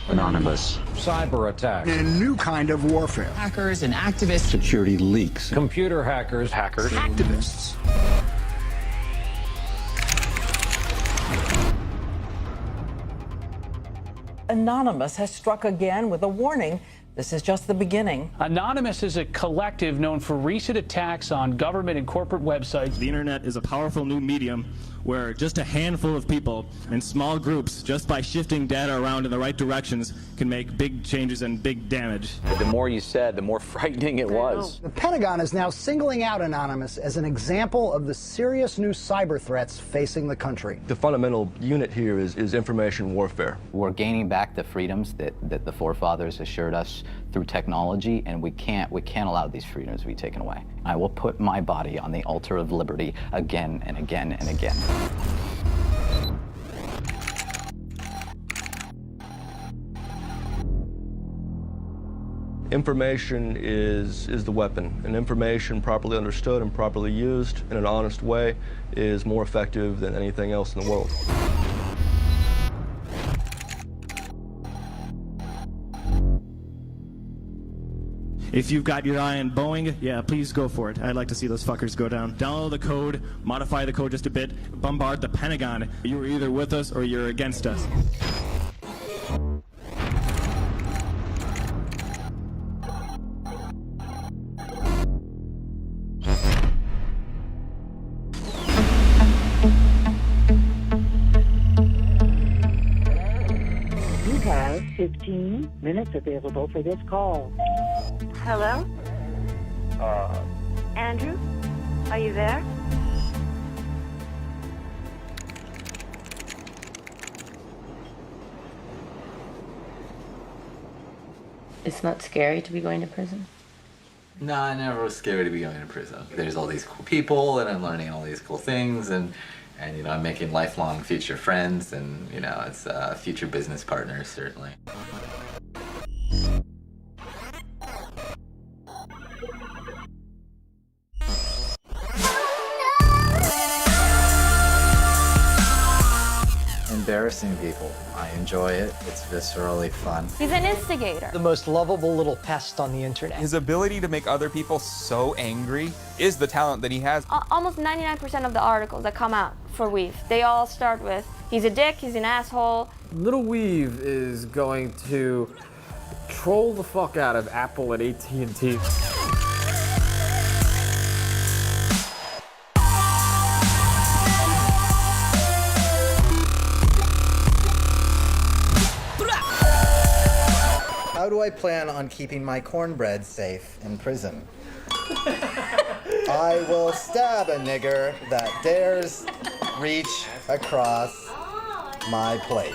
Anonymous. Cyber attacks. A new kind of warfare. Hackers and activists. Security leaks. Computer hackers. Hackers. Activists. Anonymous has struck again with a warning. This is just the beginning. Anonymous is a collective known for recent attacks on government and corporate websites. The internet is a powerful new medium where just a handful of people in small groups, just by shifting data around in the right directions, can make big changes and big damage. The more you said, the more frightening it was. The Pentagon is now singling out Anonymous as an example of the serious new cyber threats facing the country. The fundamental unit here is information warfare. We're gaining back the freedoms that the forefathers assured us through technology, and we can't allow these freedoms to be taken away. I will put my body on the altar of liberty again and again and again. Information is the weapon, and information properly understood and properly used in an honest way is more effective than anything else in the world. If you've got your eye on Boeing, yeah, please go for it. I'd like to see those fuckers go down. Download the code, modify the code just a bit, bombard the Pentagon. You're either with us or you're against us. You have 15 minutes available for this call. Hello? Andrew? Are you there? It's not scary to be going to prison? No, I never was scared to be going to prison. There's all these cool people, and I'm learning all these cool things, and you know, I'm making lifelong future friends, and you know, it's future business partners, certainly. Embarrassing people. I enjoy it. It's viscerally fun. He's an instigator. The most lovable little pest on the internet. His ability to make other people so angry is the talent that he has. Almost 99% of the articles that come out for Weave, they all start with, he's a dick, he's an asshole. Little Weave is going to troll the fuck out of Apple and AT&T. How do I plan on keeping my cornbread safe in prison? I will stab a nigger that dares reach across my plate.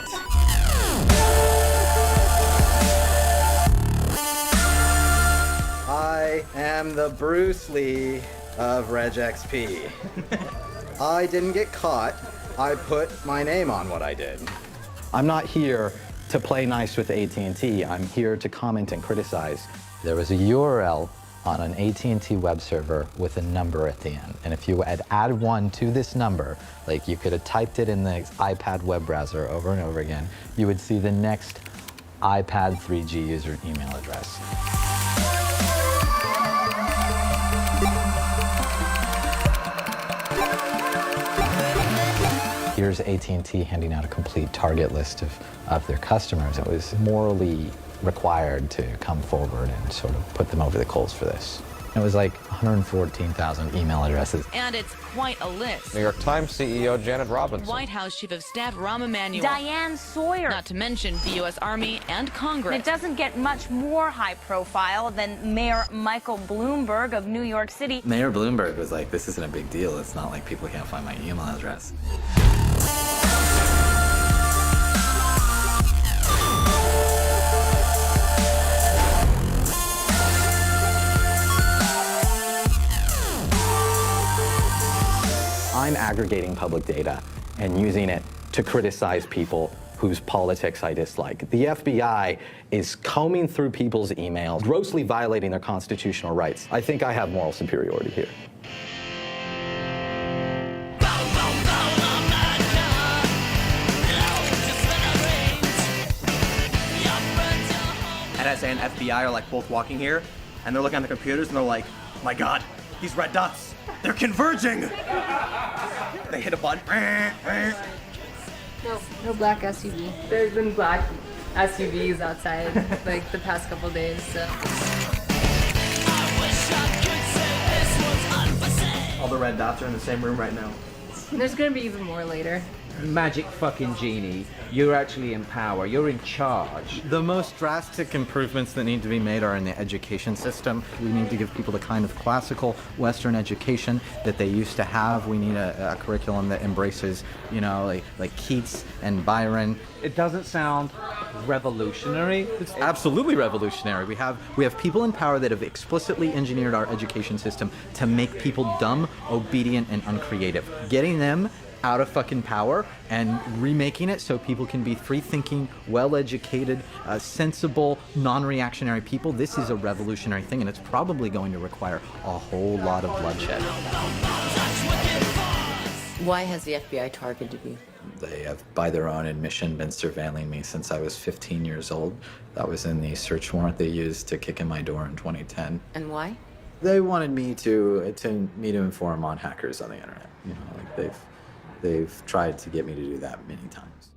I am the Bruce Lee of RegXP. I didn't get caught. I put my name on what I did. I'm not here to play nice with AT&T. I'm here to comment and criticize. There was a URL on an AT&T web server with a number at the end. And if you had added one to this number, like you could have typed it in the iPad web browser over and over again, you would see the next iPad 3G user email address. Here's AT&T handing out a complete target list of their customers. It was morally required to come forward and sort of put them over the coals for this. It was like 114,000 email addresses. And it's quite a list. New York Times CEO Janet Robinson. White House Chief of Staff Rahm Emanuel. Diane Sawyer. Not to mention the U.S. Army and Congress. And it doesn't get much more high profile than Mayor Michael Bloomberg of New York City. Mayor Bloomberg was like, this isn't a big deal. It's not like people can't find my email address. I'm aggregating public data and using it to criticize people whose politics I dislike. The FBI is combing through people's emails, grossly violating their constitutional rights. I think I have moral superiority here. NSA and FBI are like both walking here, and they're looking at the computers, and they're like, my God, these red dots, they're converging. They hit a button. No black SUV. There's been black SUVs outside like the past couple days, so. All the red dots are in the same room right now. There's gonna be even more later. Magic fucking genie. You're actually in power. You're in charge. The most drastic improvements that need to be made are in the education system. We need to give people the kind of classical Western education that they used to have. We need a curriculum that embraces, you know, like Keats and Byron. It doesn't sound revolutionary. It's absolutely revolutionary. We have people in power that have explicitly engineered our education system to make people dumb, obedient, and uncreative. Getting them out of fucking power and remaking it so people can be free-thinking, well-educated, sensible, non-reactionary people. This is a revolutionary thing, and it's probably going to require a whole lot of bloodshed. Why has the FBI targeted you? They have, by their own admission, been surveilling me since I was 15 years old. That was in the search warrant they used to kick in my door in 2010. And why? They wanted me to inform on hackers on the internet. You know, like they've tried to get me to do that many times.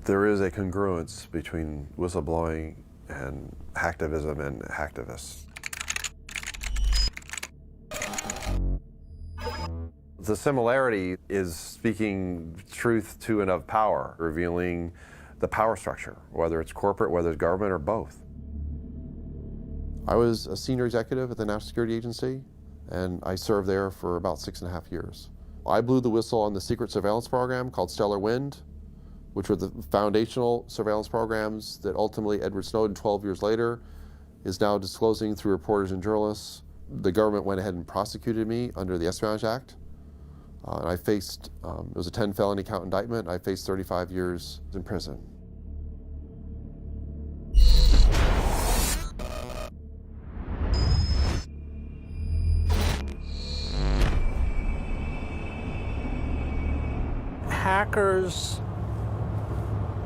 There is a congruence between whistleblowing and hacktivism and hacktivists. The similarity is speaking truth to and of power, revealing the power structure, whether it's corporate, whether it's government, or both. I was a senior executive at the National Security Agency, and I served there for about 6.5 years. I blew the whistle on the secret surveillance program called Stellar Wind, which were the foundational surveillance programs that ultimately Edward Snowden, 12 years later, is now disclosing through reporters and journalists. The government went ahead and prosecuted me under the Espionage Act. And I faced, it was a 10 felony count indictment. I faced 35 years in prison. Hackers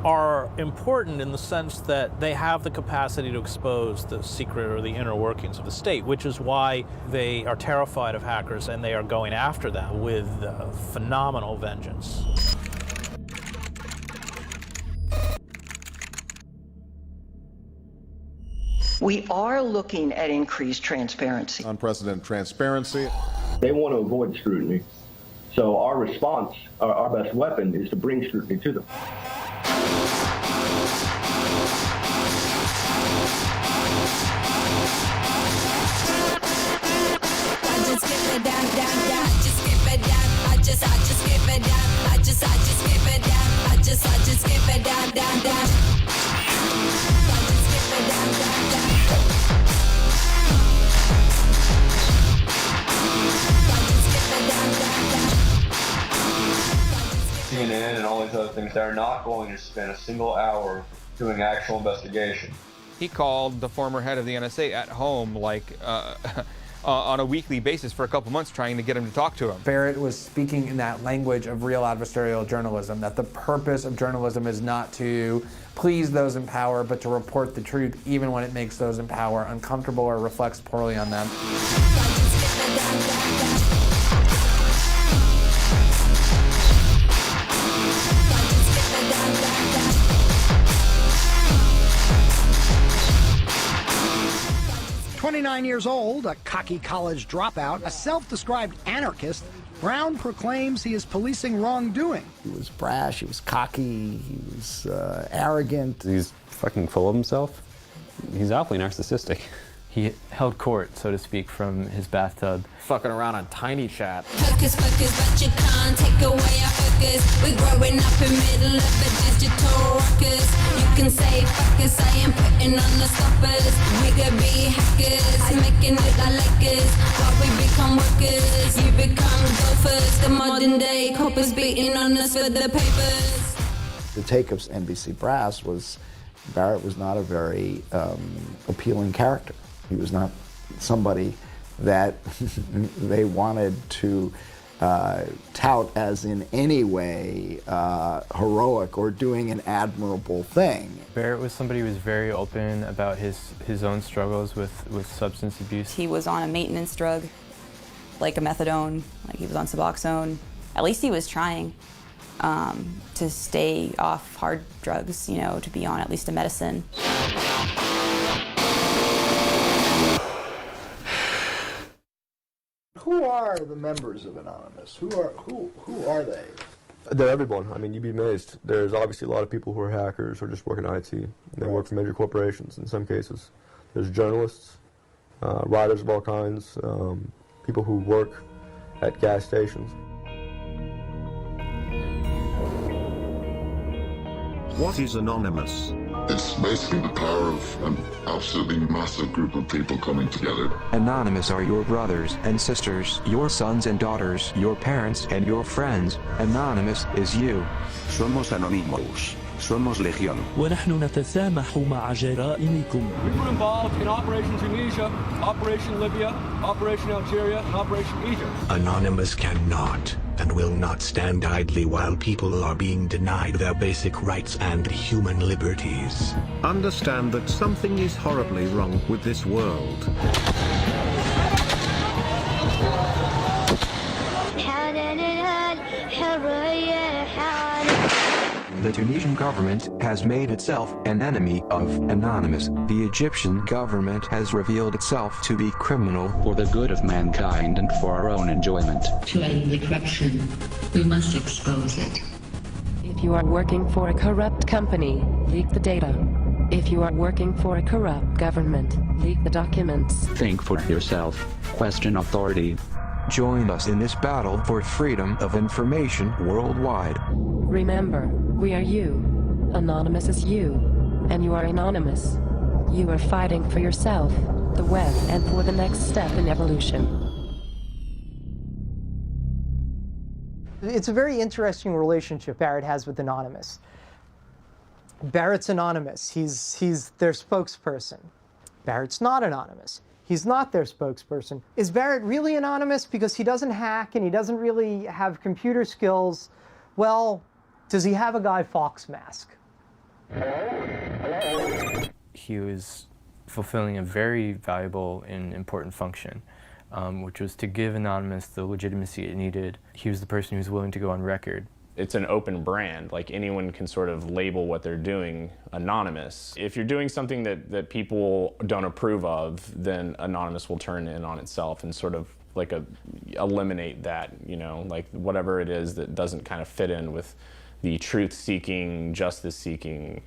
are important in the sense that they have the capacity to expose the secret or the inner workings of the state, which is why they are terrified of hackers and they are going after them with phenomenal vengeance. We are looking at increased transparency. Unprecedented transparency. They want to avoid scrutiny. So our response, our best weapon, is to bring scrutiny to them. CNN and all these other things, they're not going to spend a single hour doing actual investigation. He called the former head of the NSA at home, like, on a weekly basis for a couple months, trying to get him to talk to him. Barrett was speaking in that language of real adversarial journalism, that the purpose of journalism is not to please those in power, but to report the truth, even when it makes those in power uncomfortable or reflects poorly on them. 29 years old, a cocky college dropout, a self-described anarchist, Brown proclaims he is policing wrongdoing. He was brash, he was cocky, he was arrogant. He's fucking full of himself. He's awfully narcissistic. He held court, so to speak, from his bathtub. Fucking around on Tiny Chat. Focus, but you can't take away our focus. We're growing up in middle of a digital ruckus. You can say fuck us, I am putting on the stoppers. We could be hackers, making it like Lakers. While we become workers, you become golfers. The modern day coppers beating on us for the papers. The take of NBC Brass was Barrett was not a very appealing character. He was not somebody that they wanted to tout as in any way heroic or doing an admirable thing. Barrett was somebody who was very open about his own struggles with substance abuse. He was on a maintenance drug, like a methadone, like he was on Suboxone. At least he was trying to stay off hard drugs, you know, to be on at least a medicine. Who are the members of Anonymous? Who are they? They're everyone. I mean, you'd be amazed. There's obviously a lot of people who are hackers or just work in IT. They work for major corporations in some cases. There's journalists, writers of all kinds, people who work at gas stations. What is Anonymous? It's basically the power of an absolutely massive group of people coming together. Anonymous are your brothers and sisters, your sons and daughters, your parents and your friends. Anonymous is you. Somos Anonymous. Somos Legión. ونحن نتسامح مع جرائمكم. We were involved in Operation Tunisia, Operation Libya, Operation Algeria, and Operation Egypt. Anonymous cannot and will not stand idly while people are being denied their basic rights and human liberties. Understand that something is horribly wrong with this world. The Tunisian government has made itself an enemy of Anonymous. The Egyptian government has revealed itself to be criminal for the good of mankind and for our own enjoyment. To end the corruption, we must expose it. If you are working for a corrupt company, leak the data. If you are working for a corrupt government, leak the documents. Think for yourself. Question authority. Join us in this battle for freedom of information worldwide. Remember, we are you. Anonymous is you. And you are anonymous. You are fighting for yourself, the web, and for the next step in evolution. It's a very interesting relationship Barrett has with Anonymous. Barrett's anonymous. He's their spokesperson. Barrett's not anonymous. He's not their spokesperson. Is Barrett really anonymous because he doesn't hack and he doesn't really have computer skills? Well, does he have a Guy Fawkes mask? He was fulfilling a very valuable and important function, which was to give Anonymous the legitimacy it needed. He was the person who was willing to go on record. It's an open brand, like anyone can sort of label what they're doing anonymous. If you're doing something that people don't approve of, then Anonymous will turn in on itself and sort of like eliminate that, you know, like whatever it is that doesn't kind of fit in with the truth-seeking, justice-seeking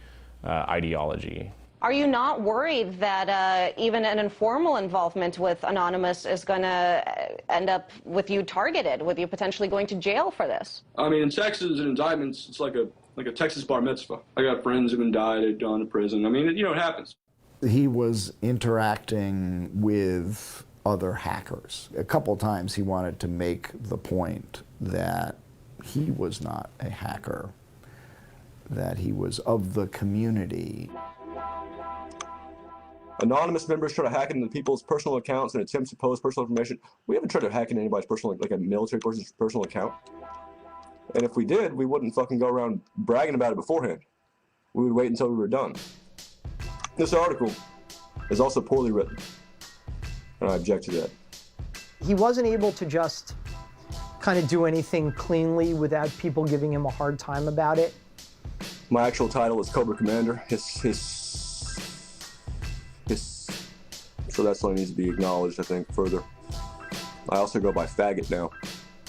ideology. Are you not worried that even an informal involvement with Anonymous is going to end up with you targeted, with you potentially going to jail for this? I mean, in Texas and indictments, it's like a Texas bar mitzvah. I got friends who've been died, they've gone to prison. I mean, you know, it happens. He was interacting with other hackers. A couple times he wanted to make the point that he was not a hacker, that he was of the community. Anonymous members try to hack into people's personal accounts and attempts to post personal information. We haven't tried to hack into anybody's personal, like a military person's personal account. And if we did, we wouldn't fucking go around bragging about it beforehand. We would wait until we were done. This article is also poorly written, and I object to that. He wasn't able to just kind of do anything cleanly without people giving him a hard time about it. My actual title is Cobra Commander. So that's something that needs to be acknowledged, I think, further. I also go by faggot now.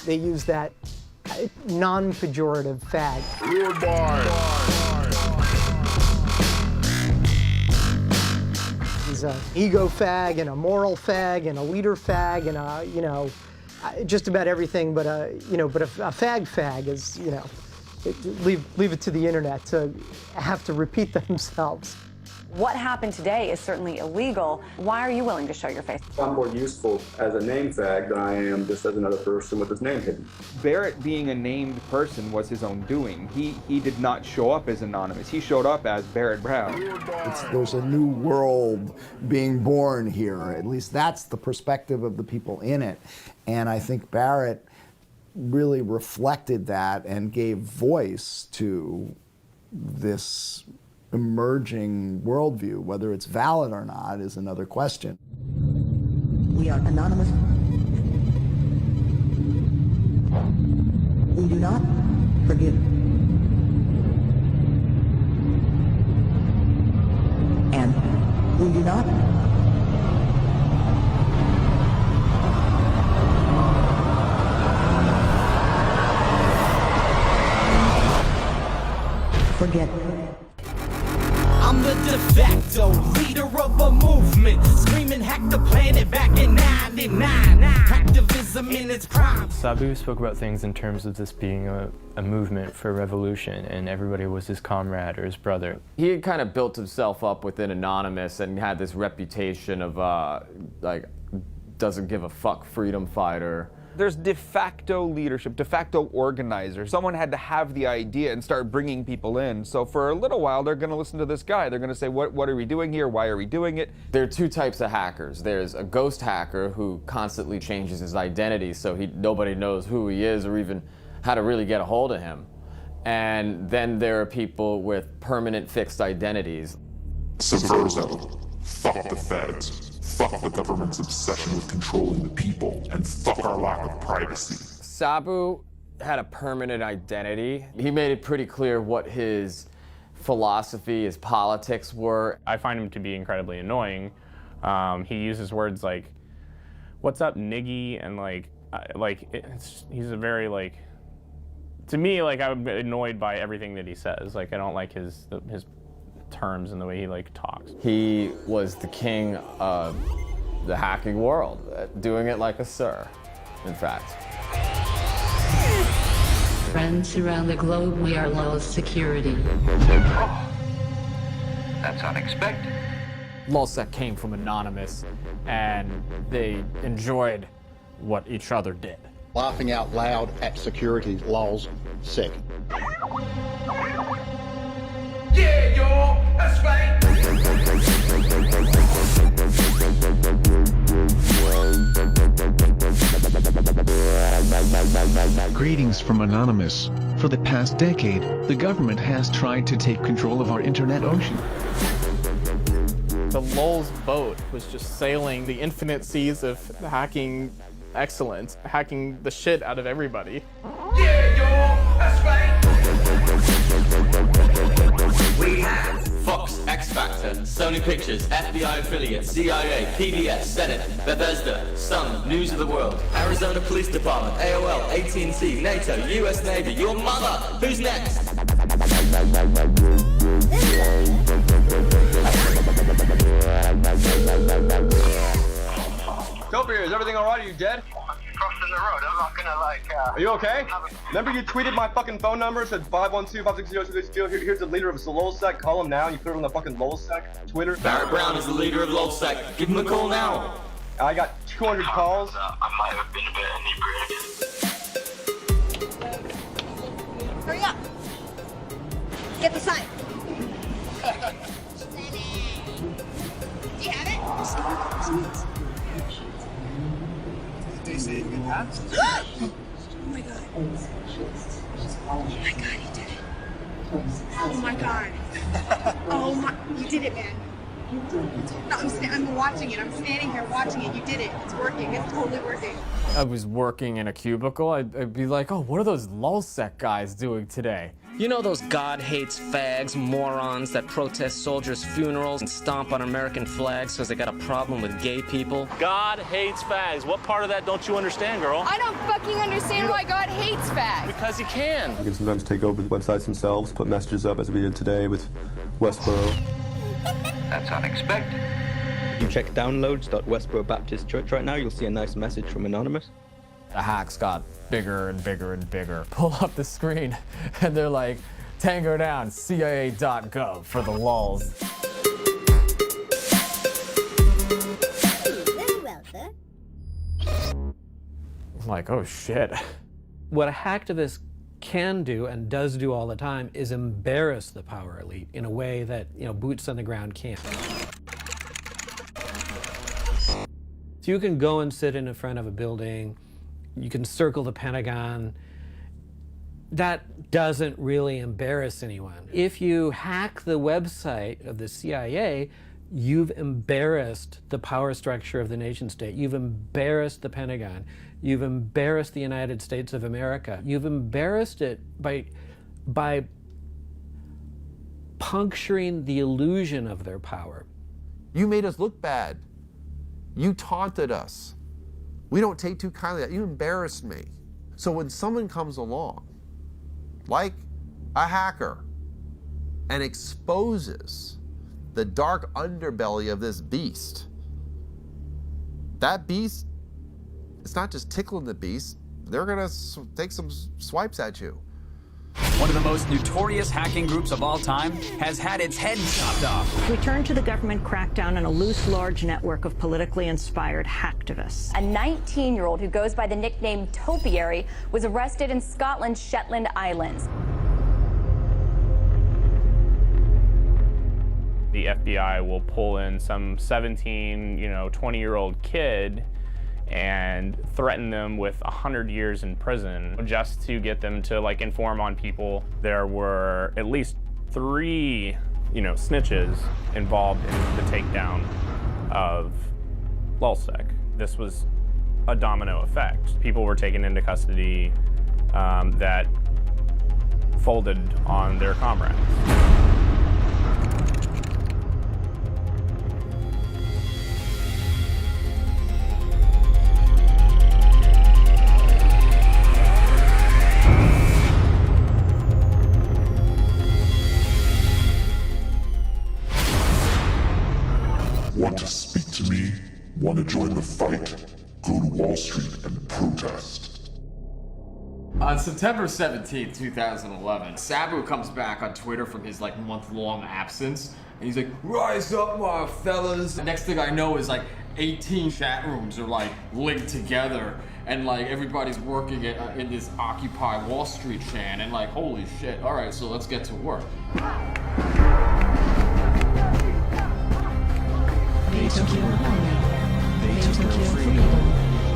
They use that non-pejorative fag. He's an ego fag and a moral fag and a leader fag and a, you know, just about everything but a, you know, but a fag is, you know, leave it to the internet to have to repeat themselves. What happened today is certainly illegal. Why are you willing to show your face? I'm more useful as a name fag than I am just as another person with his name hidden. Barrett being a named person was his own doing. He did not show up as Anonymous. He showed up as Barrett Brown. There's a new world being born here. At least that's the perspective of the people in it. And I think Barrett really reflected that and gave voice to this emerging worldview. Whether it's valid or not is another question. We are anonymous. We do not forgive. And we do not forget. I'm the de facto leader of a movement, screaming hack the planet back in 99. Activism in its prime. Sabu spoke about things in terms of this being a movement for revolution, and everybody was his comrade or his brother. He had kind of built himself up within Anonymous and had this reputation of like, doesn't give a fuck freedom fighter. There's de facto leadership, de facto organizers. Someone had to have the idea and start bringing people in. So for a little while, they're going to listen to this guy. They're going to say, what are we doing here? Why are we doing it? There are two types of hackers. There's a ghost hacker who constantly changes his identity so nobody knows who he is or even how to really get a hold of him. And then there are people with permanent fixed identities. Subversive. Fuck the feds. Fuck the government's obsession with controlling the people, and fuck our lack of privacy. Sabu had a permanent identity. He made it pretty clear what his philosophy, his politics were. I find him to be incredibly annoying. He uses words like, "What's up, niggy?" and he's a very to me, I'm annoyed by everything that he says. I don't like his terms and the way he talks. He was the king of the hacking world, doing it like a sir, in fact. Friends around the globe, we are low security. That's unexpected. LulzSec came from Anonymous, and they enjoyed what each other did. Laughing out loud at security, LulzSec. Yeah, y'all, that's right. Greetings from Anonymous. For the past decade, the government has tried to take control of our internet ocean. The Lulz boat was just sailing the infinite seas of hacking excellence, hacking the shit out of everybody. Yeah, y'all, that's right. We have Fox, X Factor, Sony Pictures, FBI affiliate, CIA, PBS, Senate, Bethesda, Sun, News of the World, Arizona Police Department, AOL, AT&T, NATO, US Navy, your mother! Who's next? Topiary, is everything alright? Are you dead? Crossing the road, I'm not gonna Are you okay? Remember you tweeted my fucking phone number, said 512-560-660. Here's the leader of LulzSec. Call him now. You put it on the fucking LulzSec Twitter. Barrett Brown is the leader of LulzSec. Give him a call now. I got 200 calls. I might have been a bit inebriated. Hurry up! Get the sign. Do you have it? They say you can pass? Oh my god. Oh my god, you did it. Oh my god. Oh my, you did it, man. No, I'm watching it. I'm standing here watching it. You did it. It's working. It's totally working. I was working in a cubicle. I'd be like, oh, what are those LulzSec guys doing today? You know those God hates fags morons that protest soldiers' funerals and stomp on American flags because they got a problem with gay people? God hates fags. What part of that don't you understand, girl? I don't fucking understand why God hates fags. Because he can. You can sometimes take over the websites themselves, put messages up as we did today with Westboro. That's unexpected. If you check downloads.Westboro Baptist Church right now, you'll see a nice message from Anonymous. The hacks got bigger and bigger and bigger. Pull up the screen and they're like, Tango down, CIA.gov for the lulz. Very well, sir. I'm like, oh shit. What a hacktivist can do and does do all the time is embarrass the power elite in a way that, boots on the ground can't. So you can go and sit in front of a building You can circle the Pentagon. That doesn't really embarrass anyone. If you hack the website of the CIA, you've embarrassed the power structure of the nation state. You've embarrassed the Pentagon. You've embarrassed the United States of America. You've embarrassed it by puncturing the illusion of their power. You made us look bad. You taunted us. We don't take too kindly to that. You embarrassed me. So when someone comes along, like a hacker, and exposes the dark underbelly of this beast, that beast, it's not just tickling the beast, they're gonna take some swipes at you. One of the most notorious hacking groups of all time has had its head chopped off. We turn to the government crackdown on a loose, large network of politically inspired hacktivists. A 19-year-old who goes by the nickname Topiary was arrested in Scotland's Shetland Islands. The FBI will pull in some 17, 20-year-old kid and threaten them with 100 years in prison just to get them to inform on people. There were at least 3, snitches involved in the takedown of Lulzsec. This was a domino effect. People were taken into custody that folded on their comrades. Want to speak to me? Want to join the fight? Go to Wall Street and protest. On September 17, 2011, Sabu comes back on Twitter from his month-long absence, and he's like, "Rise up, my fellas." The next thing I know is 18 chat rooms are linked together, and everybody's working in this Occupy Wall Street chan, and holy shit, all right, so let's get to work. They took your home. They took your freedom.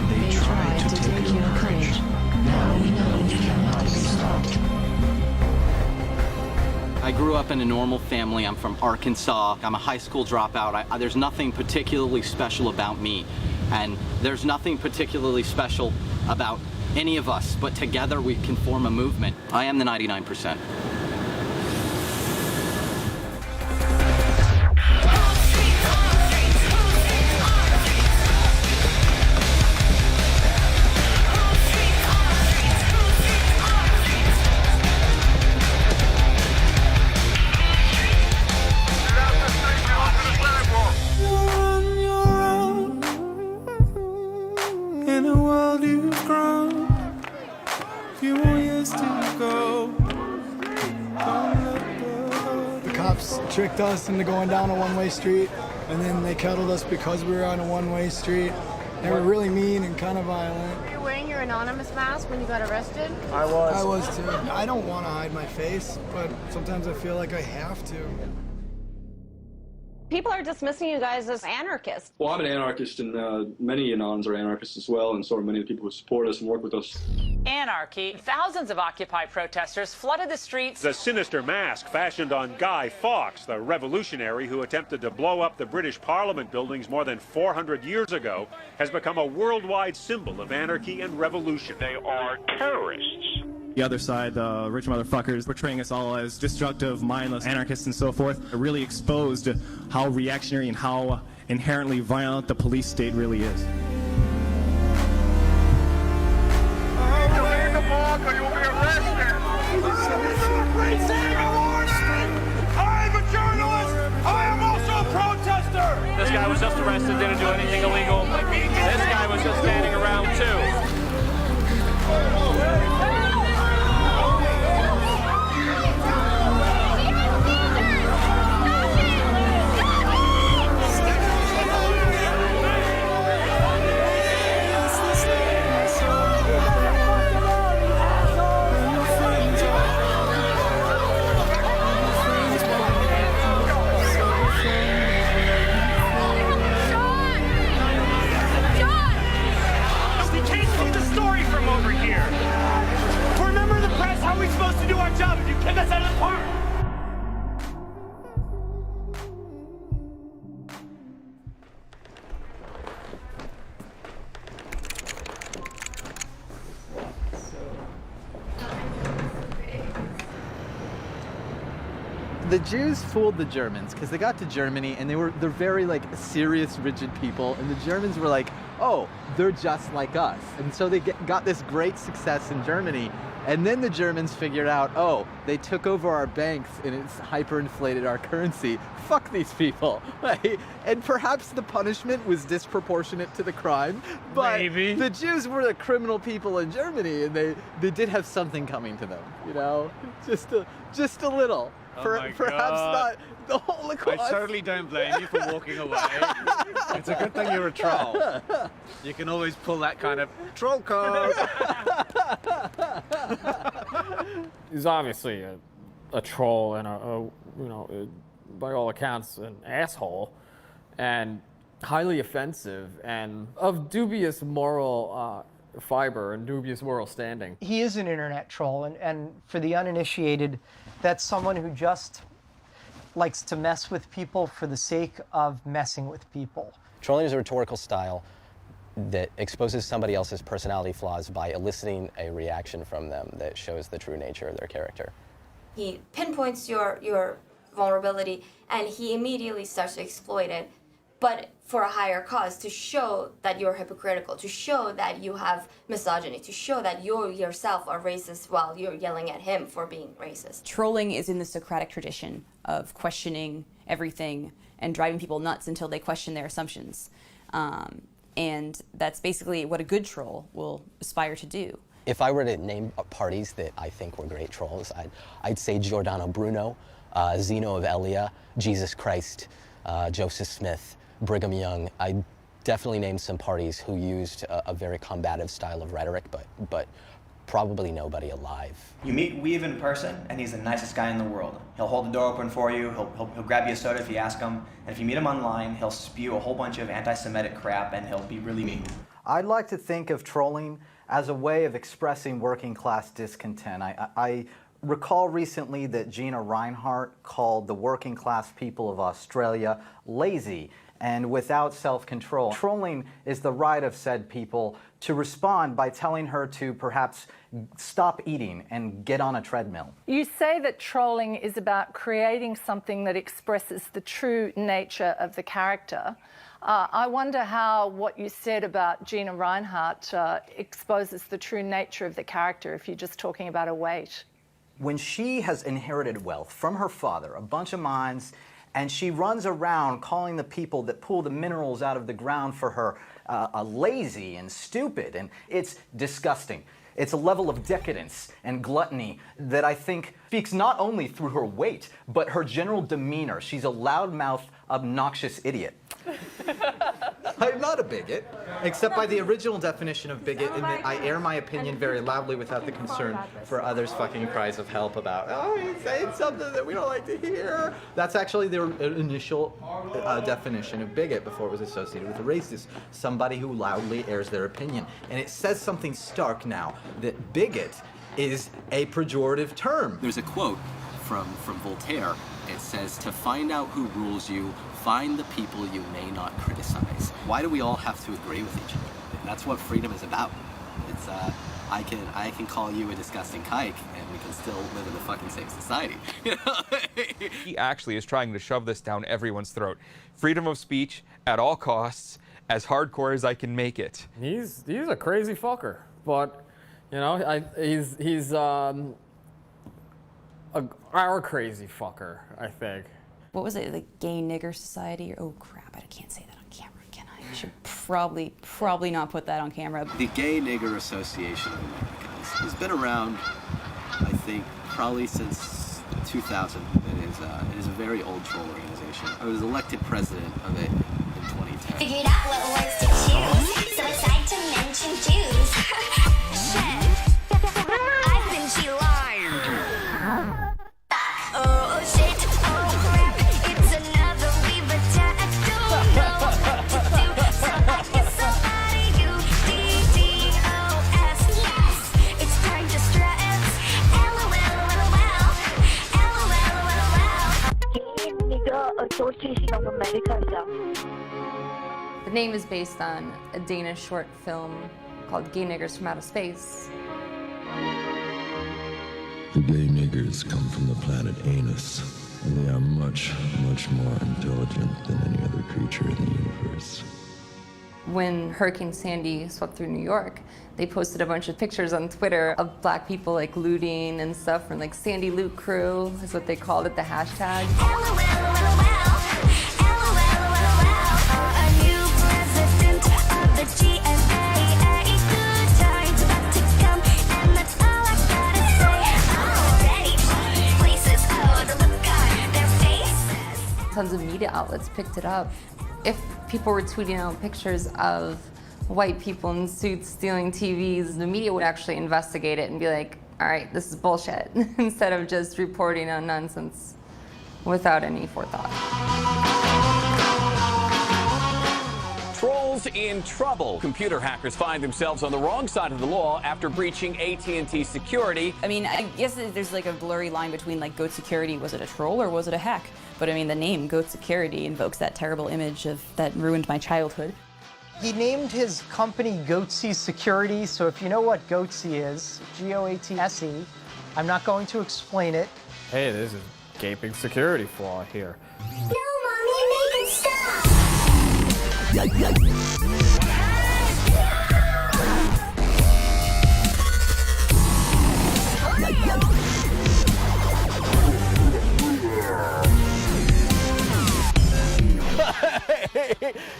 They tried to take your courage. Now we know you cannot be stopped. I grew up in a normal family. I'm from Arkansas. I'm a high school dropout. There's nothing particularly special about me. And there's nothing particularly special about any of us. But together we can form a movement. I am the 99%. Tricked us into going down a one-way street, and then they kettled us because we were on a one-way street. They were really mean and kind of violent. Were you wearing your anonymous mask when you got arrested? I was too. I don't want to hide my face, but sometimes I feel like I have to. People are dismissing you guys as anarchists. Well, I'm an anarchist, and many Anons are anarchists as well, and so are many of the people who support us and work with us. Anarchy. Thousands of Occupy protesters flooded the streets. The sinister mask fashioned on Guy Fawkes, the revolutionary who attempted to blow up the British Parliament buildings more than 400 years ago, has become a worldwide symbol of anarchy and revolution. They are terrorists. The other side, the rich motherfuckers, portraying us all as destructive, mindless anarchists and so forth, really exposed how reactionary and how inherently violent the police state really is. This guy was just arrested, didn't do anything illegal. This guy was just standing around too. John! The Jews fooled the Germans because they got to Germany and they're very like serious, rigid people, and the Germans were like, oh, they're just like us. And so they got this great success in Germany. And then the Germans figured out, oh, they took over our banks and it's hyperinflated our currency. Fuck these people. Right? And perhaps the punishment was disproportionate to the crime, but Maybe. The Jews were the criminal people in Germany, and they did have something coming to them, you know? Just a little. Oh Perhaps not the Holocaust. I certainly don't blame you for walking away. It's a good thing you're a troll. You can always pull that kind of troll card. He's obviously a troll and by all accounts, an asshole, and highly offensive and of dubious moral fiber and dubious moral standing. He is an internet troll, and for the uninitiated, that's someone who just likes to mess with people for the sake of messing with people. Trolling is a rhetorical style that exposes somebody else's personality flaws by eliciting a reaction from them that shows the true nature of their character. He pinpoints your vulnerability and he immediately starts to exploit it, but for a higher cause, to show that you're hypocritical, to show that you have misogyny, to show that you yourself are racist while you're yelling at him for being racist. Trolling is in the Socratic tradition of questioning everything and driving people nuts until they question their assumptions. And that's basically what a good troll will aspire to do. If I were to name parties that I think were great trolls, I'd say Giordano Bruno, Zeno of Elia, Jesus Christ, Joseph Smith, Brigham Young. I'd definitely name some parties who used a very combative style of rhetoric, but probably nobody alive. You meet Weave in person, and he's the nicest guy in the world. He'll hold the door open for you, he'll grab you a soda if you ask him, and if you meet him online, he'll spew a whole bunch of anti-Semitic crap, and he'll be really mean. I'd like to think of trolling as a way of expressing working class discontent. I recall recently that Gina Reinhart called the working class people of Australia lazy and without self-control. Trolling is the right of said people to respond by telling her to perhaps stop eating and get on a treadmill. You say that trolling is about creating something that expresses the true nature of the character. I wonder how what you said about Gina Reinhart exposes the true nature of the character if you're just talking about her weight. When she has inherited wealth from her father, a bunch of mines, and she runs around calling the people that pull the minerals out of the ground for her lazy and stupid, and it's disgusting. It's a level of decadence and gluttony that I think speaks not only through her weight, but her general demeanor. She's a loudmouth, obnoxious idiot. I'm not a bigot, except by the original definition of bigot, in that I air my opinion very loudly without the concern for others' fucking cries of help about, oh, he's saying something that we don't like to hear. That's actually the initial definition of bigot before it was associated with a racist, somebody who loudly airs their opinion. And it says something stark now, that bigot is a pejorative term. There's a quote from Voltaire. It says, to find out who rules you, find the people you may not criticize. Why do we all have to agree with each other? That's what freedom is about. It's, I can call you a disgusting kike, and we can still live in the fucking same society. You know? He actually is trying to shove this down everyone's throat. Freedom of speech at all costs, as hardcore as I can make it. He's a crazy fucker, but you know, he's our crazy fucker, I think. What was it, the Gay Nigger Society? Oh crap, I can't say that on camera, can I? I should probably not put that on camera. The Gay Nigger Association of America has been around, I think, probably since 2000. It is a very old troll organization. I was elected president of it in 2010. Figured out what words to choose, so I decided to mention Jews. Shit, I think she lied. Oh shit, oh crap, it's another weave attack. Don't know what to do, so I guess I'll add you. DDOS, yes, it's time to stress. LOL. Association of America. The name is based on a Danish short film called Gay Niggers from Outer Space. The gay niggers come from the planet Anus. And they are much, much more intelligent than any other creature in the universe. When Hurricane Sandy swept through New York, they posted a bunch of pictures on Twitter of black people like looting and stuff from like Sandy Loot Crew is what they called it, the hashtag. Tons of media outlets picked it up. If people were tweeting out pictures of white people in suits stealing TVs, the media would actually investigate it and be like, all right, this is bullshit, instead of just reporting on nonsense without any forethought. Trolls in trouble. Computer hackers find themselves on the wrong side of the law after breaching AT&T security. I mean, I guess there's like a blurry line between like Goat Security, was it a troll or was it a hack? But I mean, the name Goat Security invokes that terrible image of that ruined my childhood. He named his company Goatsy Security, so if you know what Goatsy is, G-O-A-T-S-E, I'm not going to explain it. Hey, there's a gaping security flaw here. No, Mommy, make it stop!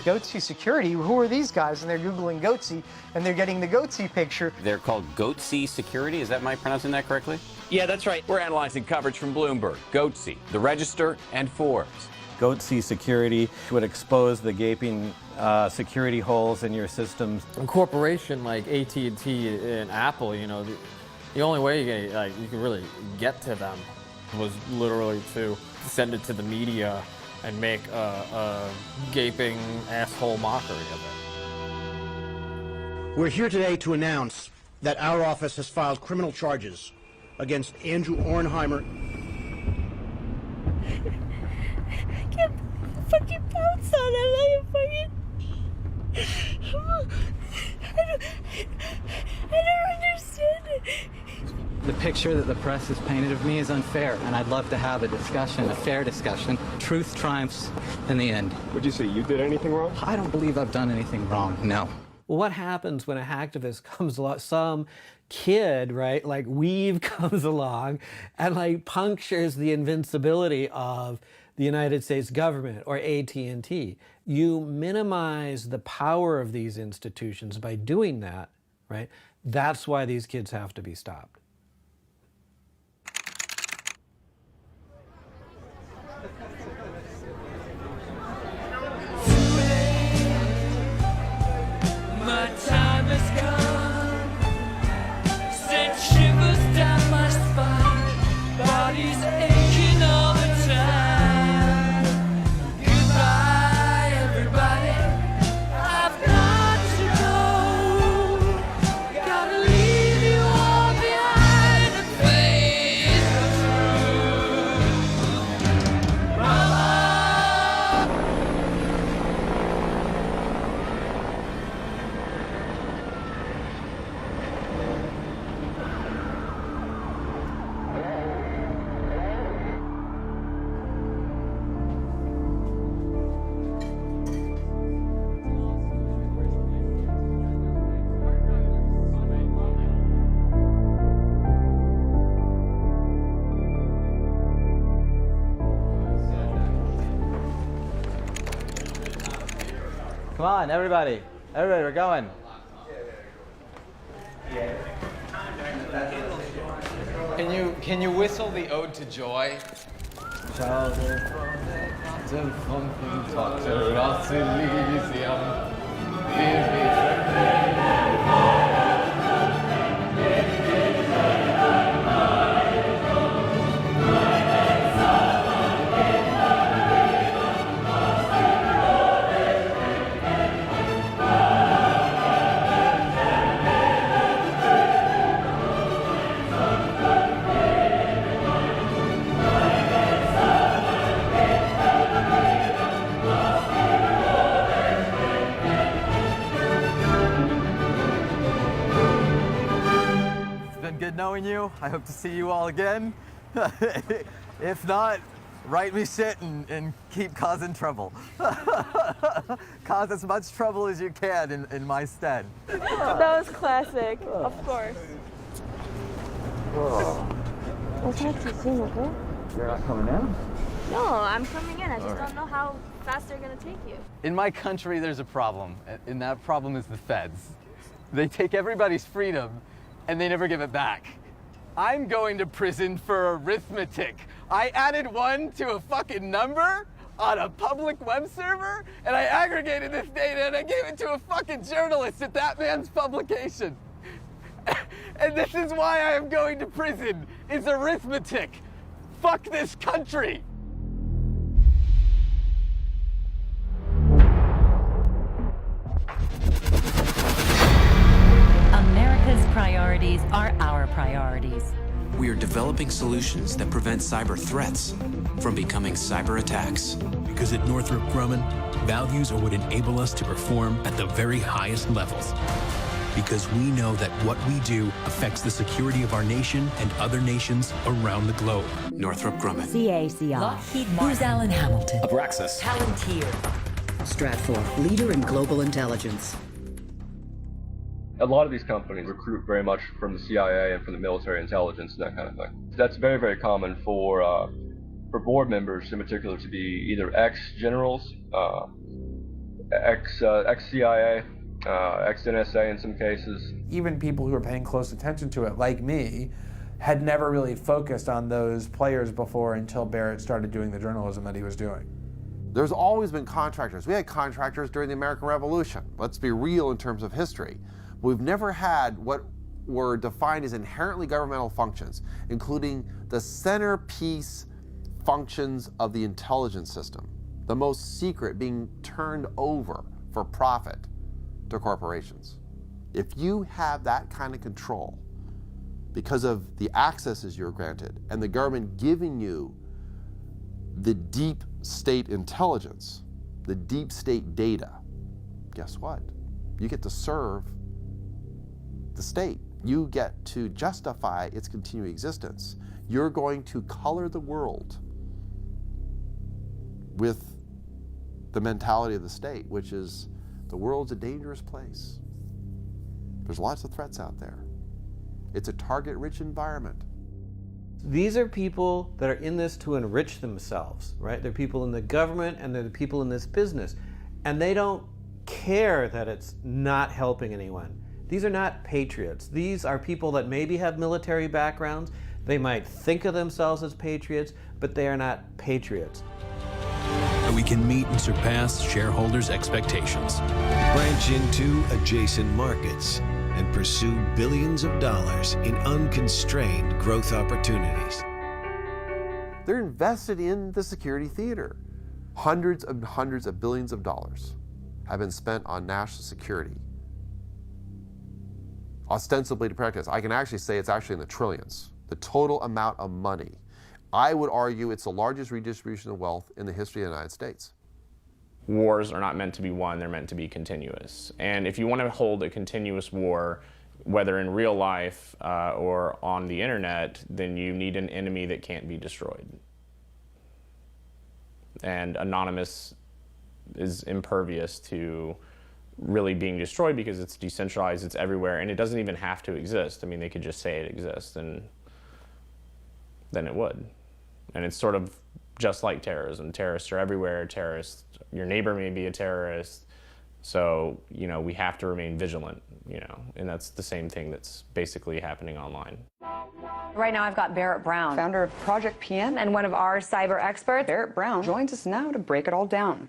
Goatsy Security, who are these guys? And they're Googling Goatsy, and they're getting the Goatsy picture. They're called Goatsy Security. Is that my pronouncing that correctly? Yeah, that's right. We're analyzing coverage from Bloomberg, Goatsy, The Register, and Forbes. Goatsy Security would expose the gaping security holes in your systems. A corporation like AT&T and Apple, you know, the only way you can really get to them was literally to send it to the media and make a gaping asshole mockery of it. We're here today to announce that our office has filed criminal charges against Andrew Ornheimer. I can't fucking bounce on it. I don't understand it. The picture that the press has painted of me is unfair, and I'd love to have a discussion, a fair discussion. Truth triumphs in the end. Would you say you did anything wrong? I don't believe I've done anything wrong, no. Well, what happens when a hacktivist comes along, some kid, right, like Weave comes along and like punctures the invincibility of the United States government or AT&T? You minimize the power of these institutions by doing that, right? That's why these kids have to be stopped. My time has come, sent shivers down my spine, body's aching all the time. Goodbye, everybody, I've got to go. Gotta leave you all behind and face the truth. Mama. Come on, everybody. Everybody, we're going. Can you whistle the Ode to Joy? It's been good knowing you. I hope to see you all again. If not, write me shit and keep causing trouble. Cause as much trouble as you can in my stead. That was classic, of course. We'll talk to you soon, okay? You're not coming in? No, I'm coming in. I just don't know how fast they're gonna take you. In my country, there's a problem, and that problem is the feds. They take everybody's freedom, and they never give it back. I'm going to prison for arithmetic. I added 1 to a fucking number on a public web server, and I aggregated this data, and I gave it to a fucking journalist at that man's publication. And this is why I am going to prison, is arithmetic. Fuck this country. America's priorities are our priorities. We are developing solutions that prevent cyber threats from becoming cyber attacks. Because at Northrop Grumman, values are what enable us to perform at the very highest levels. Because we know that what we do affects the security of our nation and other nations around the globe. Northrop Grumman. CACI. Lockheed Martin. Booz Allen Hamilton. Abraxas. Palantir. Stratfor, leader in global intelligence. A lot of these companies recruit very much from the CIA and from the military intelligence and that kind of thing. That's very, very common for board members in particular to be either ex-generals, ex-CIA, ex-NSA in some cases. Even people who are paying close attention to it, like me, had never really focused on those players before until Barrett started doing the journalism that he was doing. There's always been contractors. We had contractors during the American Revolution. Let's be real in terms of history. We've never had what were defined as inherently governmental functions, including the centerpiece functions of the intelligence system, the most secret being turned over for profit to corporations. If you have that kind of control because of the accesses you're granted and the government giving you the deep state intelligence, the deep state data, guess what? You get to serve the state. You get to justify its continuing existence. You're going to color the world with the mentality of the state, which is the world's a dangerous place. There's lots of threats out there. It's a target-rich environment. These are people that are in this to enrich themselves, right? They're people in the government and they're the people in this business. And they don't care that it's not helping anyone. These are not patriots. These are people that maybe have military backgrounds. They might think of themselves as patriots, but they are not patriots. We can meet and surpass shareholders' expectations. Branch into adjacent markets and pursue billions of dollars in unconstrained growth opportunities. They're invested in the security theater. Hundreds of billions of dollars have been spent on national security, ostensibly to protect us. I can actually say it's actually in the trillions, the total amount of money. I would argue it's the largest redistribution of wealth in the history of the United States. Wars are not meant to be won, they're meant to be continuous. And if you want to hold a continuous war, whether in real life or on the internet, then you need an enemy that can't be destroyed. And Anonymous is impervious to really being destroyed because it's decentralized, it's everywhere, and it doesn't even have to exist. I mean, they could just say it exists, and then it would. And it's sort of just like terrorism. Terrorists are everywhere. Terrorists, your neighbor may be a terrorist. So, you know, we have to remain vigilant, you know, and that's the same thing that's basically happening online. Right now I've got Barrett Brown, founder of Project PM and one of our cyber experts. Barrett Brown joins us now to break it all down.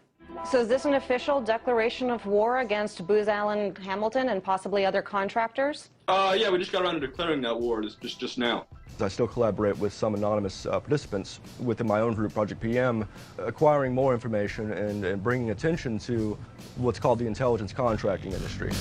So is this an official declaration of war against Booz Allen Hamilton and possibly other contractors? Yeah, we just got around to declaring that war just now. I still collaborate with some anonymous participants within my own group, Project PM, acquiring more information and bringing attention to what's called the intelligence contracting industry.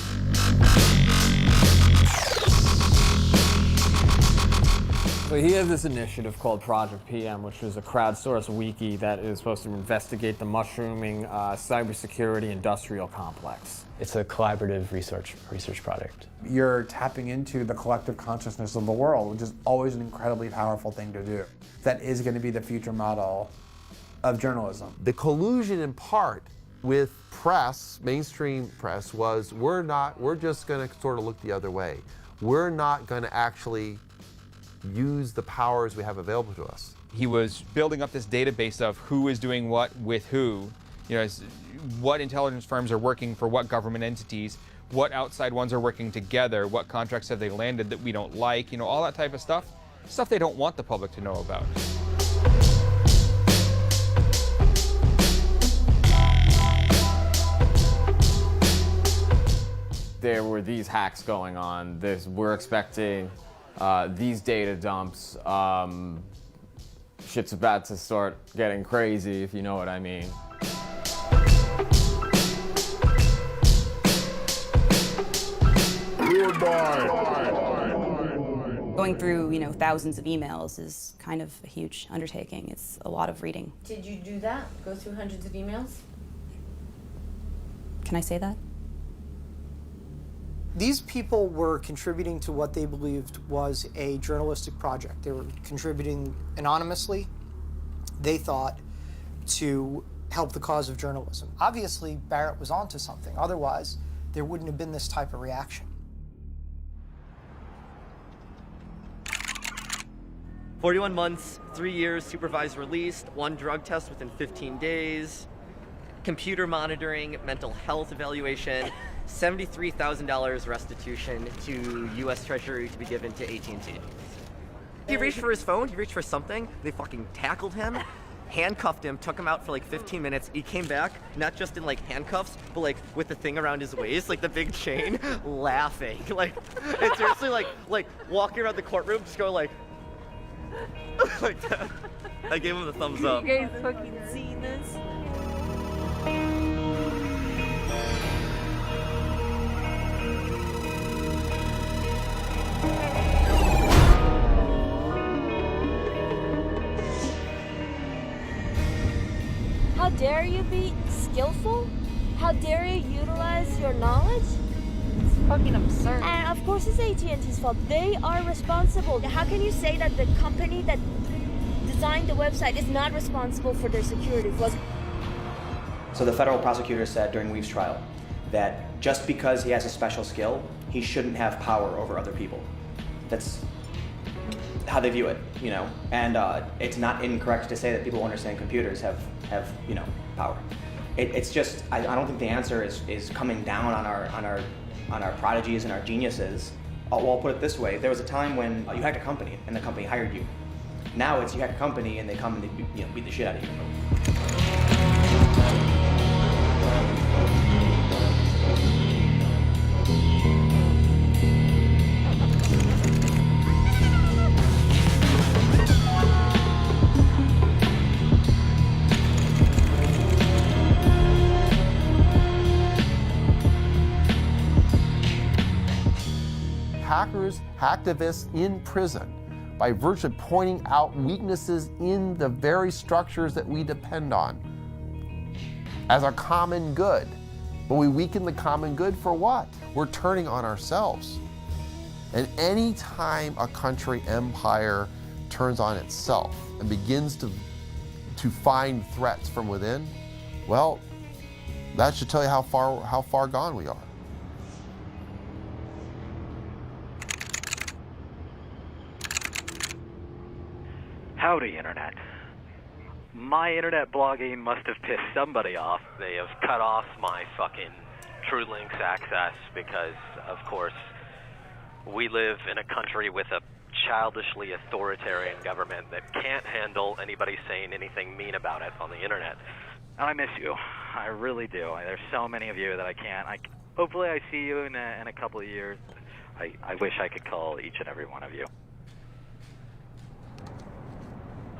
So he has this initiative called Project PM, which is a crowdsourced wiki that is supposed to investigate the mushrooming cybersecurity industrial complex. It's a collaborative research project. You're tapping into the collective consciousness of the world, which is always an incredibly powerful thing to do. That is going to be the future model of journalism. The collusion in part with press, mainstream press, was we're just going to sort of look the other way. We're not going to actually use the powers we have available to us. He was building up this database of who is doing what with who, what intelligence firms are working for what government entities, what outside ones are working together, what contracts have they landed that we don't like, all that type of stuff they don't want the public to know about. There were these hacks going on. We're expecting these data dumps. Shit's about to start getting crazy, if you know what I mean. Going through, thousands of emails is kind of a huge undertaking. It's a lot of reading. Did you do that? Go through hundreds of emails? Can I say that? These people were contributing to what they believed was a journalistic project. They were contributing anonymously, they thought, to help the cause of journalism. Obviously, Barrett was onto something. Otherwise, there wouldn't have been this type of reaction. 41 months, 3 years supervised release, 1 drug test within 15 days, computer monitoring, mental health evaluation, $73,000 restitution to U.S. Treasury to be given to AT&T. He reached for his phone, he reached for something, they fucking tackled him, handcuffed him, took him out for like 15 minutes. He came back, not just in like handcuffs, but like with the thing around his waist, like the big chain, laughing. Like, it's seriously like walking around the courtroom, just going like that. I gave him the thumbs up. You guys fucking seen this? How dare you be skillful? How dare you utilize your knowledge? It's fucking absurd. And of course it's AT&T's fault. They are responsible. How can you say that the company that designed the website is not responsible for their security flaws? So the federal prosecutor said during Weave's trial that just because he has a special skill, he shouldn't have power over other people. That's how they view it, and it's not incorrect to say that people who understand computers have power. It's just I don't think the answer is coming down on our prodigies and our geniuses. I'll put it this way: there was a time when you hacked a company and the company hired you. Now it's you hack a company and they come and they beat the shit out of you. Hackers, hacktivists in prison by virtually pointing out weaknesses in the very structures that we depend on as a common good. But we weaken the common good for what? We're turning on ourselves. And any time a country empire turns on itself and begins to find threats from within, well, that should tell you how far gone we are. Howdy, Internet. My internet blogging must have pissed somebody off. They have cut off my fucking TrueLinks access because, of course, we live in a country with a childishly authoritarian government that can't handle anybody saying anything mean about it on the internet. And I miss you. I really do. There's so many of you that I can't. Hopefully I see you in a couple of years. I wish I could call each and every one of you.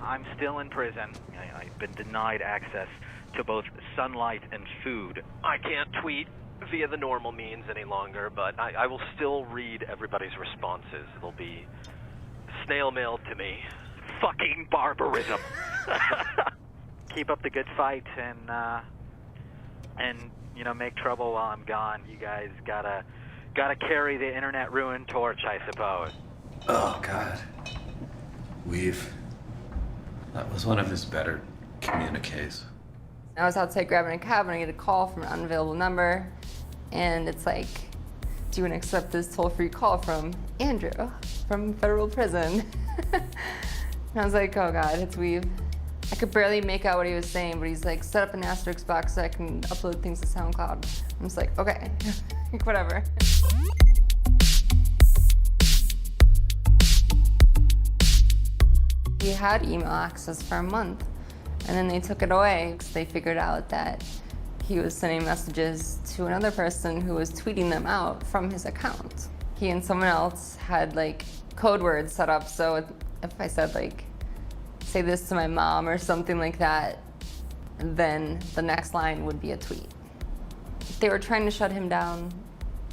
I'm still in prison. I've been denied access to both sunlight and food. I can't tweet via the normal means any longer, but I will still read everybody's responses. It'll be snail mailed to me. Fucking barbarism. Keep up the good fight and make trouble while I'm gone. You guys gotta carry the internet ruin torch, I suppose. Oh God, Weave. That was one of his better communiques. I was outside grabbing a cab and I get a call from an unavailable number, and it's like, do you want to accept this toll-free call from Andrew from federal prison? And I was like, oh God, it's Weave. I could barely make out what he was saying, but he's like, set up an asterisk box so I can upload things to SoundCloud. I'm just like, okay, whatever. He had email access for a month, and then they took it away because they figured out that he was sending messages to another person who was tweeting them out from his account. He and someone else had like code words set up, so if I said like, say this to my mom or something like that, then the next line would be a tweet. They were trying to shut him down,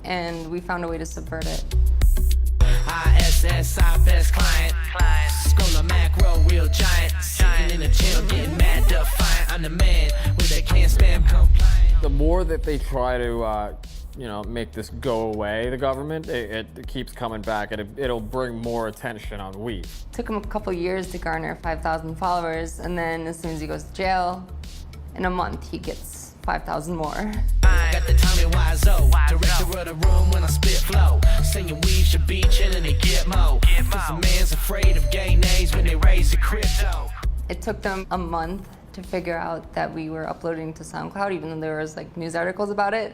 and we found a way to subvert it. ISS, our best client. Scroll a macro, real giant. Sitting in a chair, getting mad, defiant. I'm the man with they can't spam compliant. The more that they try to, make this go away, the government, it keeps coming back, and it'll bring more attention on Weave. It took him a couple years to garner 5,000 followers, and then as soon as he goes to jail, in a month he gets 5,000 more. Got the Tommy Wiseau, director of the room when I spit flow. Singing Weave should be chillin' and get mo. Cause a man's afraid of gay names when they raise the crypto. It took them a month to figure out that we were uploading to SoundCloud, even though there was like news articles about it.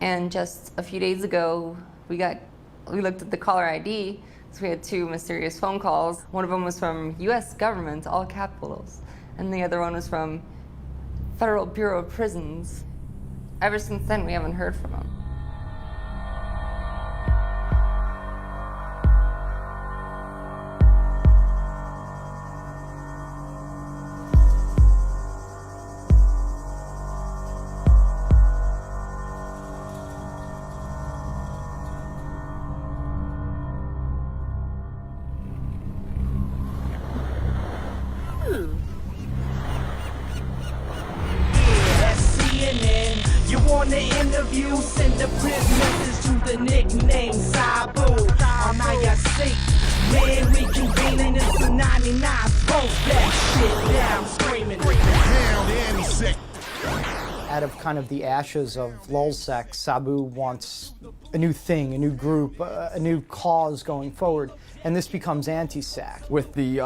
And just a few days ago, we looked at the caller ID, so we had 2 mysterious phone calls. One of them was from US government, all capitals, and the other one was from Federal Bureau of Prisons. Ever since then, we haven't heard from him. You want the interview? Send a print message to the nickname Sabu. On IRC, man, we convening this to 99. Both that shit down, screaming. Damn, he's sick. Out of kind of the ashes of Lulzsec, Sabu wants a new thing, a new group, a new cause going forward, and this becomes anti-SAC. With the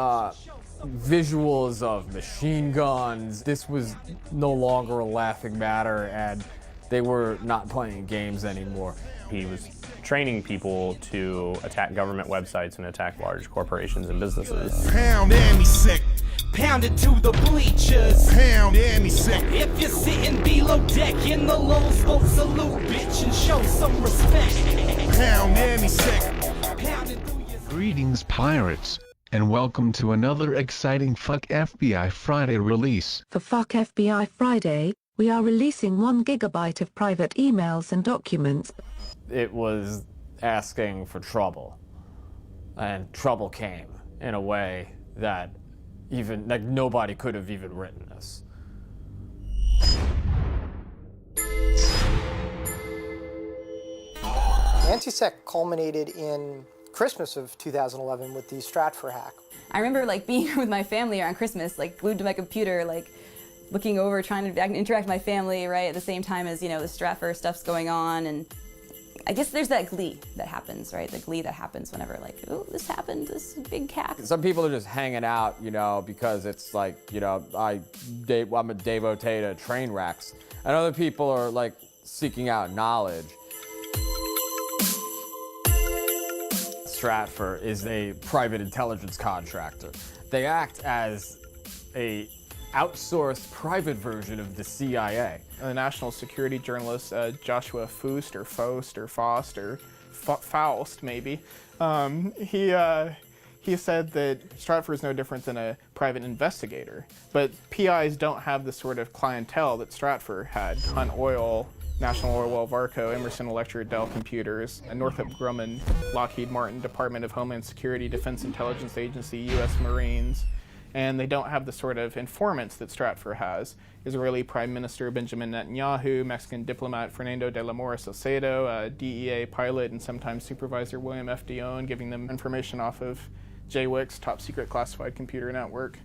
visuals of machine guns, this was no longer a laughing matter, and they were not playing games anymore. He was training people to attack government websites and attack large corporations and businesses. Pound and he's sick. Pound it to the bleachers. Pound and he's sick. If you're sitting below deck in the low smoke, salute, bitch, and show some respect. Pound and he's sick. Pound it through your... Greetings, pirates, and welcome to another exciting Fuck FBI Friday release. For Fuck FBI Friday, we are releasing 1 gigabyte of private emails and documents. It was asking for trouble, and trouble came in a way that even nobody could have even written this. Anti-SEC culminated in Christmas of 2011 with the Stratfor hack. I remember being with my family around Christmas, glued to my computer, looking over, trying to interact with my family, right, at the same time as, the Stratfor stuff's going on. And I guess there's that glee that happens, right? The glee that happens whenever, oh, this happened, this big hack. Some people are just hanging out, because it's I'm a devotee to train wrecks. And other people are, seeking out knowledge. Stratfor is a private intelligence contractor. They act as a outsourced private version of the CIA. The national security journalist Joshua Faust, maybe, he said that Stratfor is no different than a private investigator. But PIs don't have the sort of clientele that Stratfor had. Hunt Oil, National Oilwell Varco, Emerson Electric, Dell Computers, Northrop Grumman, Lockheed Martin, Department of Homeland Security, Defense Intelligence Agency, U.S. Marines. And they don't have the sort of informants that Stratfor has. Israeli Prime Minister Benjamin Netanyahu, Mexican diplomat Fernando de la Mora Salcedo, DEA pilot and sometimes supervisor William F. Dionne, giving them information off of JWIC's top secret classified computer network.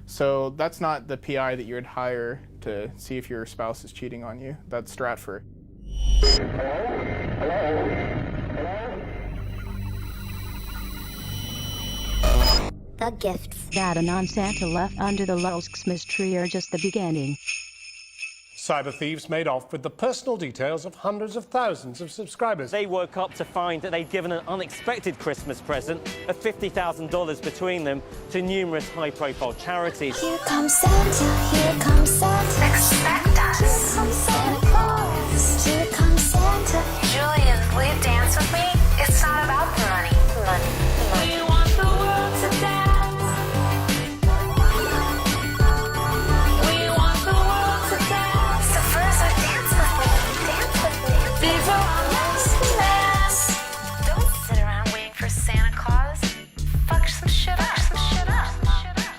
So that's not the PI that you would hire to see if your spouse is cheating on you. That's Stratfor. The gifts that a non-Santa left under the low Xmas tree are just the beginning. Cyber thieves made off with the personal details of hundreds of thousands of subscribers. They woke up to find that they'd given an unexpected Christmas present of $50,000 between them to numerous high-profile charities. Here comes Santa, here comes Santa. Expect us. Here comes Santa Claus. Here comes Santa. Julian, will you dance with me? It's not about the money. We want the world to dance. We want the world to dance. So first, dance with me. Dance with me. Viva Christmas. Don't sit around waiting for Santa Claus. Fuck some shit up.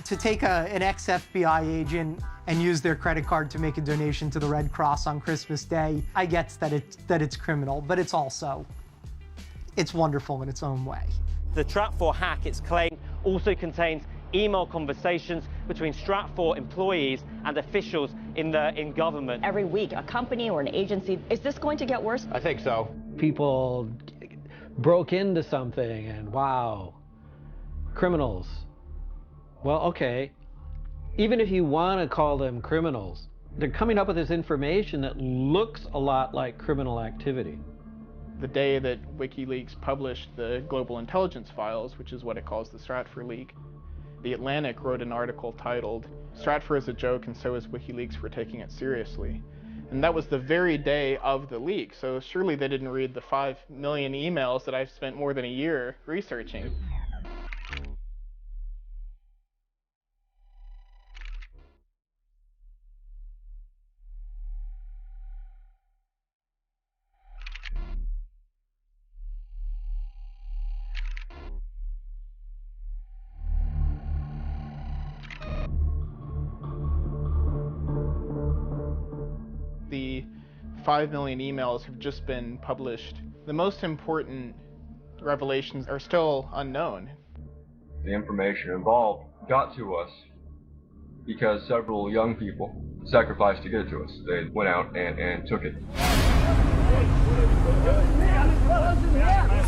To take an ex-FBI agent and use their credit card to make a donation to the Red Cross on Christmas Day, I get that it's criminal, but it's wonderful in its own way. The Stratfor hack, it's claimed, also contains email conversations between Stratfor employees and officials in government. Every week, a company or an agency, is this going to get worse? I think so. People broke into something and wow, criminals. Well, okay, even if you want to call them criminals, they're coming up with this information that looks a lot like criminal activity. The day that WikiLeaks published the Global Intelligence Files, which is what it calls the Stratfor leak, The Atlantic wrote an article titled, "Stratfor is a joke and so is WikiLeaks for taking it seriously." And that was the very day of the leak, so surely they didn't read the 5 million emails that I've spent more than a year researching. The 5 million emails have just been published. The most important revelations are still unknown. The information involved got to us because several young people sacrificed to get it to us. They went out and took it. It's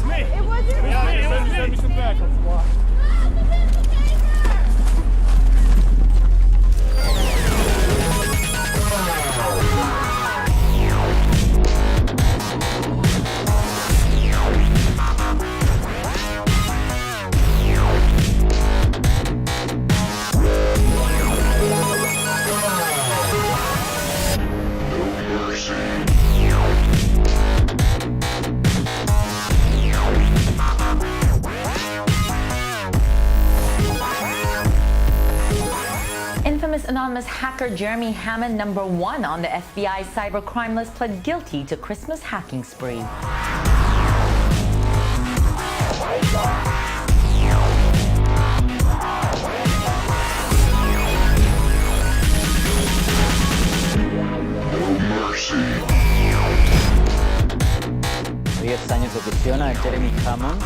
me. It wasn't me. Send me some backup. Infamous anonymous hacker Jeremy Hammond, #1 on the FBI cybercrime list, pled guilty to Christmas hacking spree. Jeremy Hammond.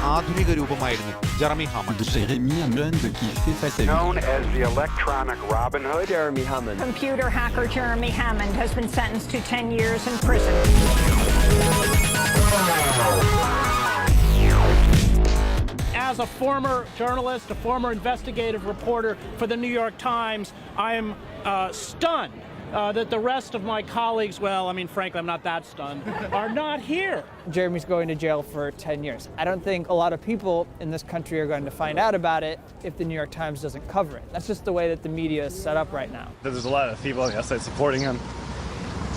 Jeremy Hammond qui fait face à lui. Known as the electronic Robin Hood, Jeremy Hammond. Computer hacker Jeremy Hammond has been sentenced to 10 years in prison. As a former journalist, a former investigative reporter for the New York Times, I am stunned that the rest of my colleagues, well, I mean, frankly, I'm not that stunned, are not here. Jeremy's going to jail for 10 years. I don't think a lot of people in this country are going to find out about it if the New York Times doesn't cover it. That's just the way that the media is set up right now. There's a lot of people on the outside supporting him.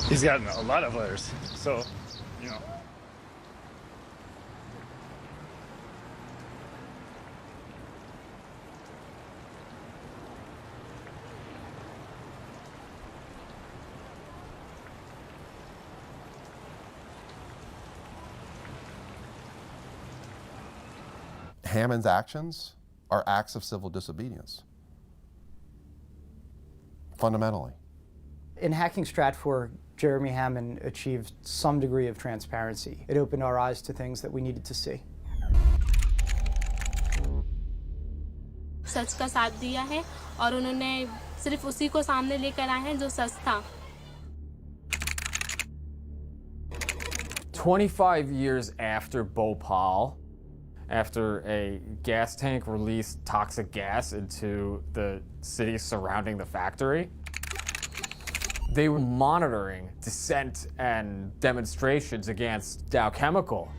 He's gotten a lot of letters, so, you know. Hammond's actions are acts of civil disobedience, fundamentally. In hacking Stratfor, Jeremy Hammond achieved some degree of transparency. It opened our eyes to things that we needed to see. सच का साथ दिया है और उन्होंने सिर्फ उसी को सामने लेकर आए हैं जो सच था। 25 years after Bhopal, after a gas tank released toxic gas into the cities surrounding the factory, they were monitoring dissent and demonstrations against Dow Chemical.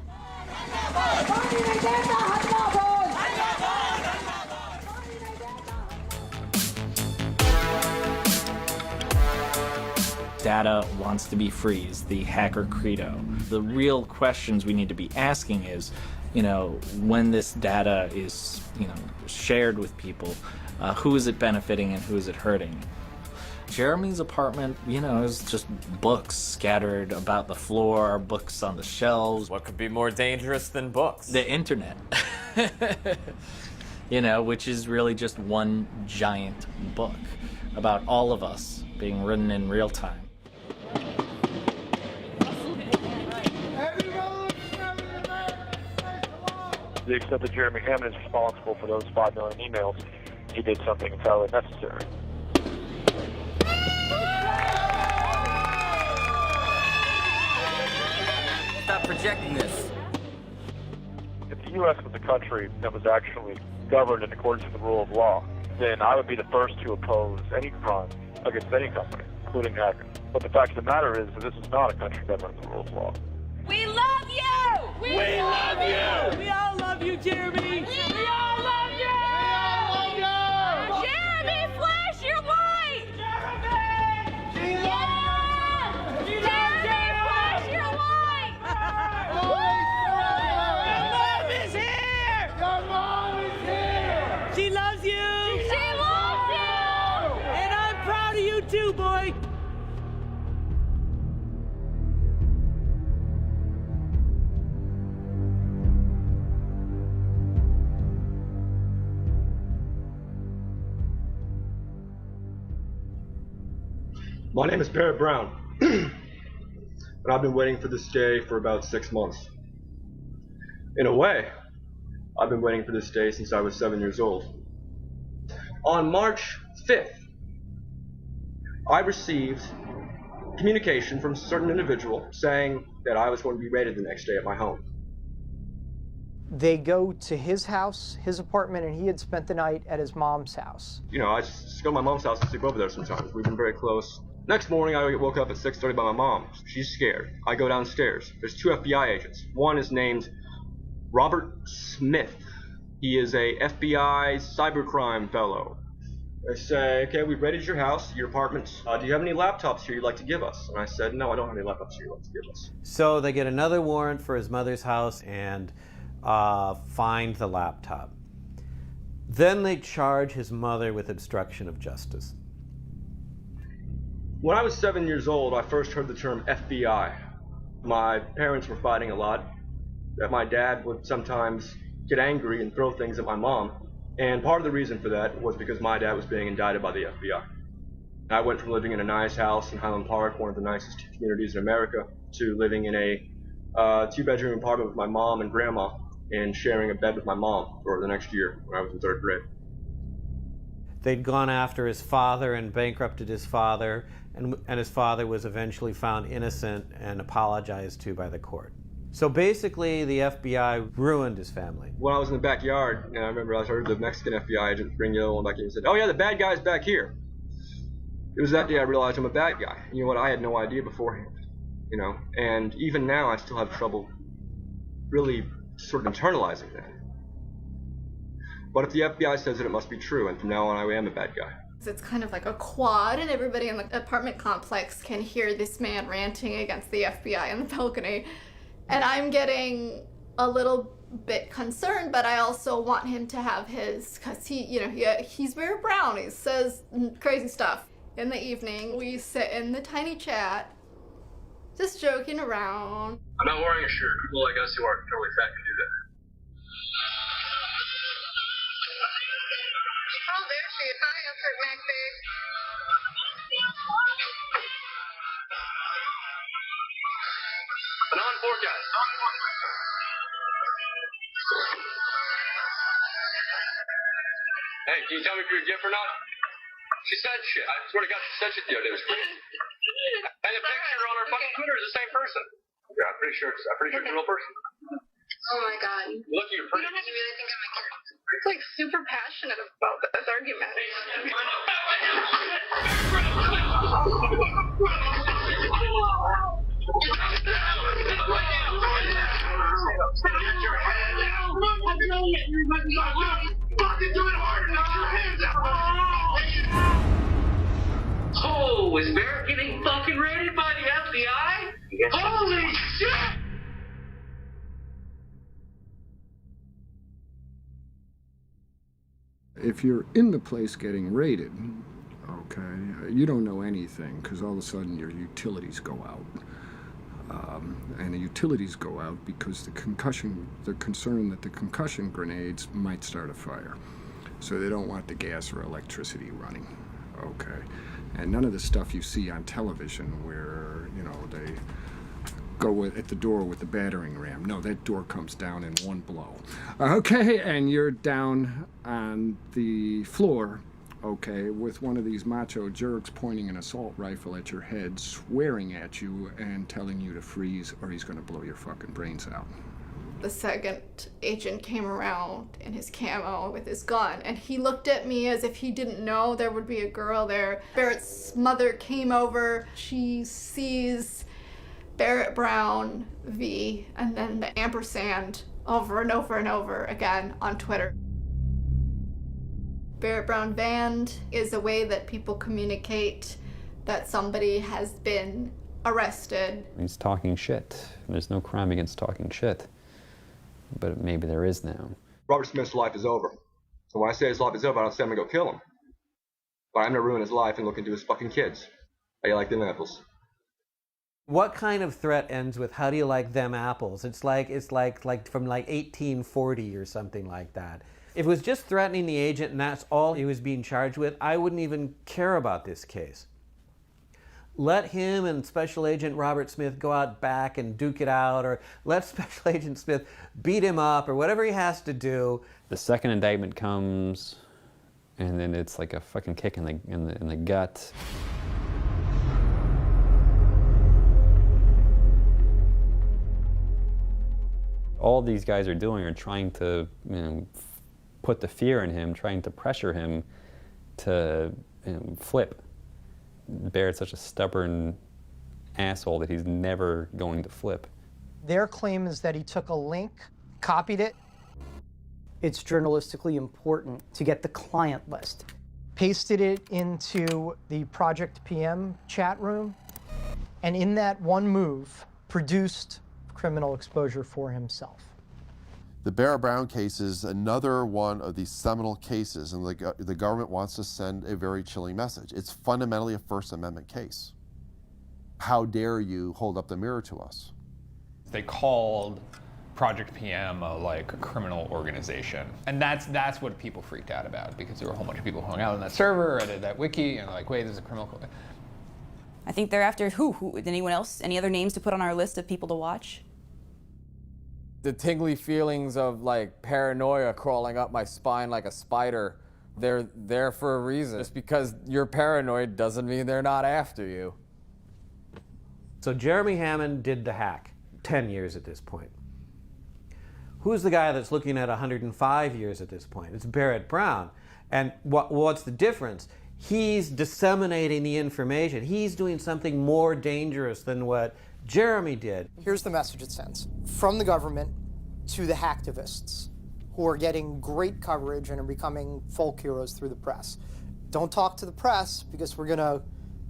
Data wants to be free is the hacker credo. The real questions we need to be asking is, when this data is, shared with people, who is it benefiting and who is it hurting? Jeremy's apartment, is just books scattered about the floor, books on the shelves. What could be more dangerous than books? The internet. Which is really just one giant book about all of us being written in real time. To the extent that Jeremy Hammond is responsible for those 5 million emails, he did something entirely necessary. Stop projecting this. If the U.S. was a country that was actually governed in accordance with the rule of law, then I would be the first to oppose any crime against any company, including hacking. But the fact of the matter is that this is not a country governed in the rule of law. We love you! We love you! We all love you, Jeremy! We all love you! We all love you! Jeremy, flash your light! Jeremy! She loves you! Jeremy, flash your light! Your mom is here! Your mom is here! She loves you! She loves you! And I'm proud of you too, boy! My name is Barrett Brown, and I've been waiting for this day for about 6 months. In a way, I've been waiting for this day since I was 7 years old. On March 5th, I received communication from a certain individual saying that I was going to be raided the next day at my home. They go to his house, his apartment, and he had spent the night at his mom's house. I just go to my mom's house and sleep over there sometimes. We've been very close. Next morning, I get woke up at 6:30 by my mom. She's scared. I go downstairs. There's 2 FBI agents. One is named Robert Smith. He is a FBI cybercrime fellow. They say, okay, we've raided your house, your apartment. Do you have any laptops here you'd like to give us? And I said, no, I don't have any laptops here you'd like to give us. So they get another warrant for his mother's house and find the laptop. Then they charge his mother with obstruction of justice. When I was 7 years old, I first heard the term FBI. My parents were fighting a lot. My dad would sometimes get angry and throw things at my mom. And part of the reason for that was because my dad was being indicted by the FBI. I went from living in a nice house in Highland Park, one of the nicest communities in America, to living in a 2-bedroom apartment with my mom and grandma and sharing a bed with my mom for the next year when I was in 3rd grade. They'd gone after his father and bankrupted his father, and his father was eventually found innocent and apologized to by the court. So basically, the FBI ruined his family. When I was in the backyard, and I remember I heard the Mexican FBI agent bring the other one back in and said, oh yeah, the bad guy's back here. It was that day I realized I'm a bad guy. You know what, I had no idea beforehand. And even now I still have trouble really sort of internalizing that. But if the FBI says it, it must be true, and from now on I am a bad guy. It's kind of like a quad, and everybody in the apartment complex can hear this man ranting against the FBI on the balcony. And I'm getting a little bit concerned, but I also want him to have his, because he's very brown. He says crazy stuff. In the evening, we sit in the tiny chat, just joking around. I'm not wearing a shirt. People like us who are totally fat can do that. Oh, there she is. Hi, Insert Maxie. An on forecast. Hey, can you tell me if you're a GIF or not? She said shit. I swear to God, she said shit the other day. It was crazy. And the picture on her fucking Twitter is the same person. Yeah, I'm pretty sure it's a real person. Oh my god. Look, you're pretty. You don't have to really think I'm like super passionate about this argument. Oh, is Barrett getting fucking raided by the FBI? Holy shit! If you're in the place getting raided, okay, you don't know anything because all of a sudden your utilities go out. And the utilities go out because they're concerned that the concussion grenades might start a fire. So they don't want the gas or electricity running, okay? And none of the stuff you see on television where, you know, they go at the door with the battering ram. No, that door comes down in one blow. Okay, and you're down on the floor, okay, with one of these macho jerks pointing an assault rifle at your head, swearing at you and telling you to freeze or he's gonna blow your fucking brains out. The second agent came around in his camo with his gun, and he looked at me as if he didn't know there would be a girl there. Barrett's mother came over. She sees Barrett Brown V, and then the ampersand over and over and over again on Twitter. Barrett Brown banned is a way that people communicate that somebody has been arrested. He's talking shit. There's no crime against talking shit. But maybe there is now. Robert Smith's life is over. So when I say his life is over, I don't say I'm gonna go kill him. But I'm gonna ruin his life and look into his fucking kids. How you like them apples? What kind of threat ends with "How do you like them apples"? It's like from like 1840 or something like that. If it was just threatening the agent and that's all he was being charged with, I wouldn't even care about this case. Let him and Special Agent Robert Smith go out back and duke it out, or let Special Agent Smith beat him up, or whatever he has to do. The second indictment comes, and then it's like a fucking kick in the gut. All these guys are doing are trying to, you know, put the fear in him, trying to pressure him to, you know, flip. Barrett's such a stubborn asshole that he's never going to flip. Their claim is that he took a link, copied it. It's journalistically important to get the client list. Pasted it into the Project PM chat room, and in that one move, produced criminal exposure for himself. The Barrett Brown case is another one of these seminal cases, and the government wants to send a very chilling message. It's fundamentally a First Amendment case. How dare you hold up the mirror to us? They called Project PM a criminal organization, and that's what people freaked out about, because there were a whole bunch of people who hung out on that server, edited that wiki, and like, wait, this is a criminal. I think they're after who? Anyone else? Any other names to put on our list of people to watch? The tingly feelings of like paranoia crawling up my spine like a spider, they're there for a reason. Just because you're paranoid doesn't mean they're not after you. So Jeremy Hammond did the hack, 10 years at this point. Who's the guy that's looking at 105 years at this point? It's Barrett Brown. And what's the difference? He's disseminating the information. He's doing something more dangerous than what Jeremy did. Here's the message it sends from the government to the hacktivists who are getting great coverage and are becoming folk heroes through the press. Don't talk to the press, because we're going to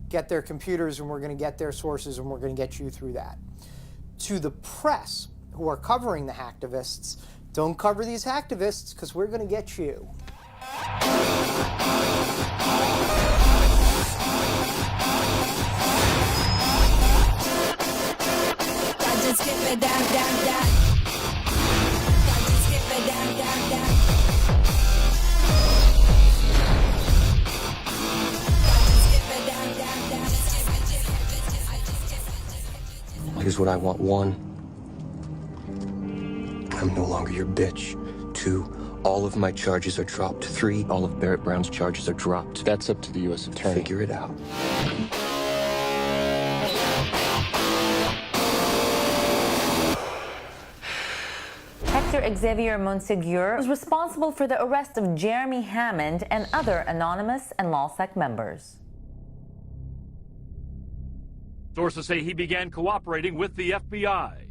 get their computers and we're going to get their sources and we're going to get you through that. To the press who are covering the hacktivists, don't cover these hacktivists, because we're going to get you. Just skip it down, down, down. Just skip it down, down, down. Just skip it down, down, down. Here's what I want. 1, I'm no longer your bitch. 2, All of my charges are dropped. 3, all of Barrett Brown's charges are dropped. That's up to the U.S. Attorney. Figure it out. Hector Xavier Monsegur was responsible for the arrest of Jeremy Hammond and other anonymous and LawSec members. Sources say he began cooperating with the FBI.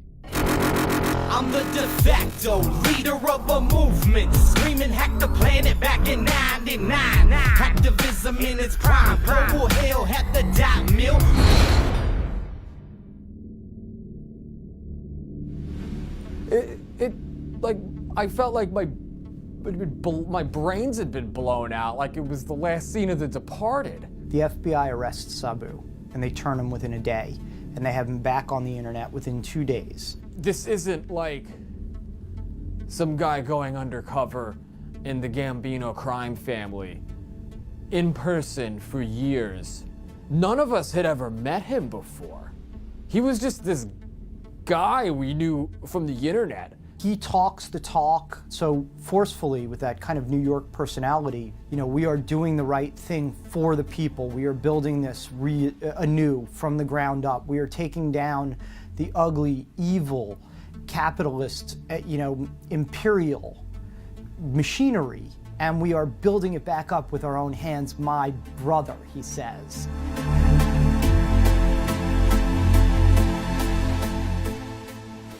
I'm the de facto leader of a movement, screaming hack the planet back in 99. Activism in its prime, global hell had the dot mill. Like, I felt like my brains had been blown out, like it was the last scene of The Departed. The FBI arrests Sabu, and they turn him within a day, and they have him back on the internet within 2 days. This isn't like some guy going undercover in the Gambino crime family in person for years. None of us had ever met him before. He was just this guy we knew from the internet. He talks the talk so forcefully with that kind of New York personality. You know, we are doing the right thing for the people. We are building this anew from the ground up. We are taking down the ugly, evil, capitalist, imperial machinery, and we are building it back up with our own hands, my brother, he says.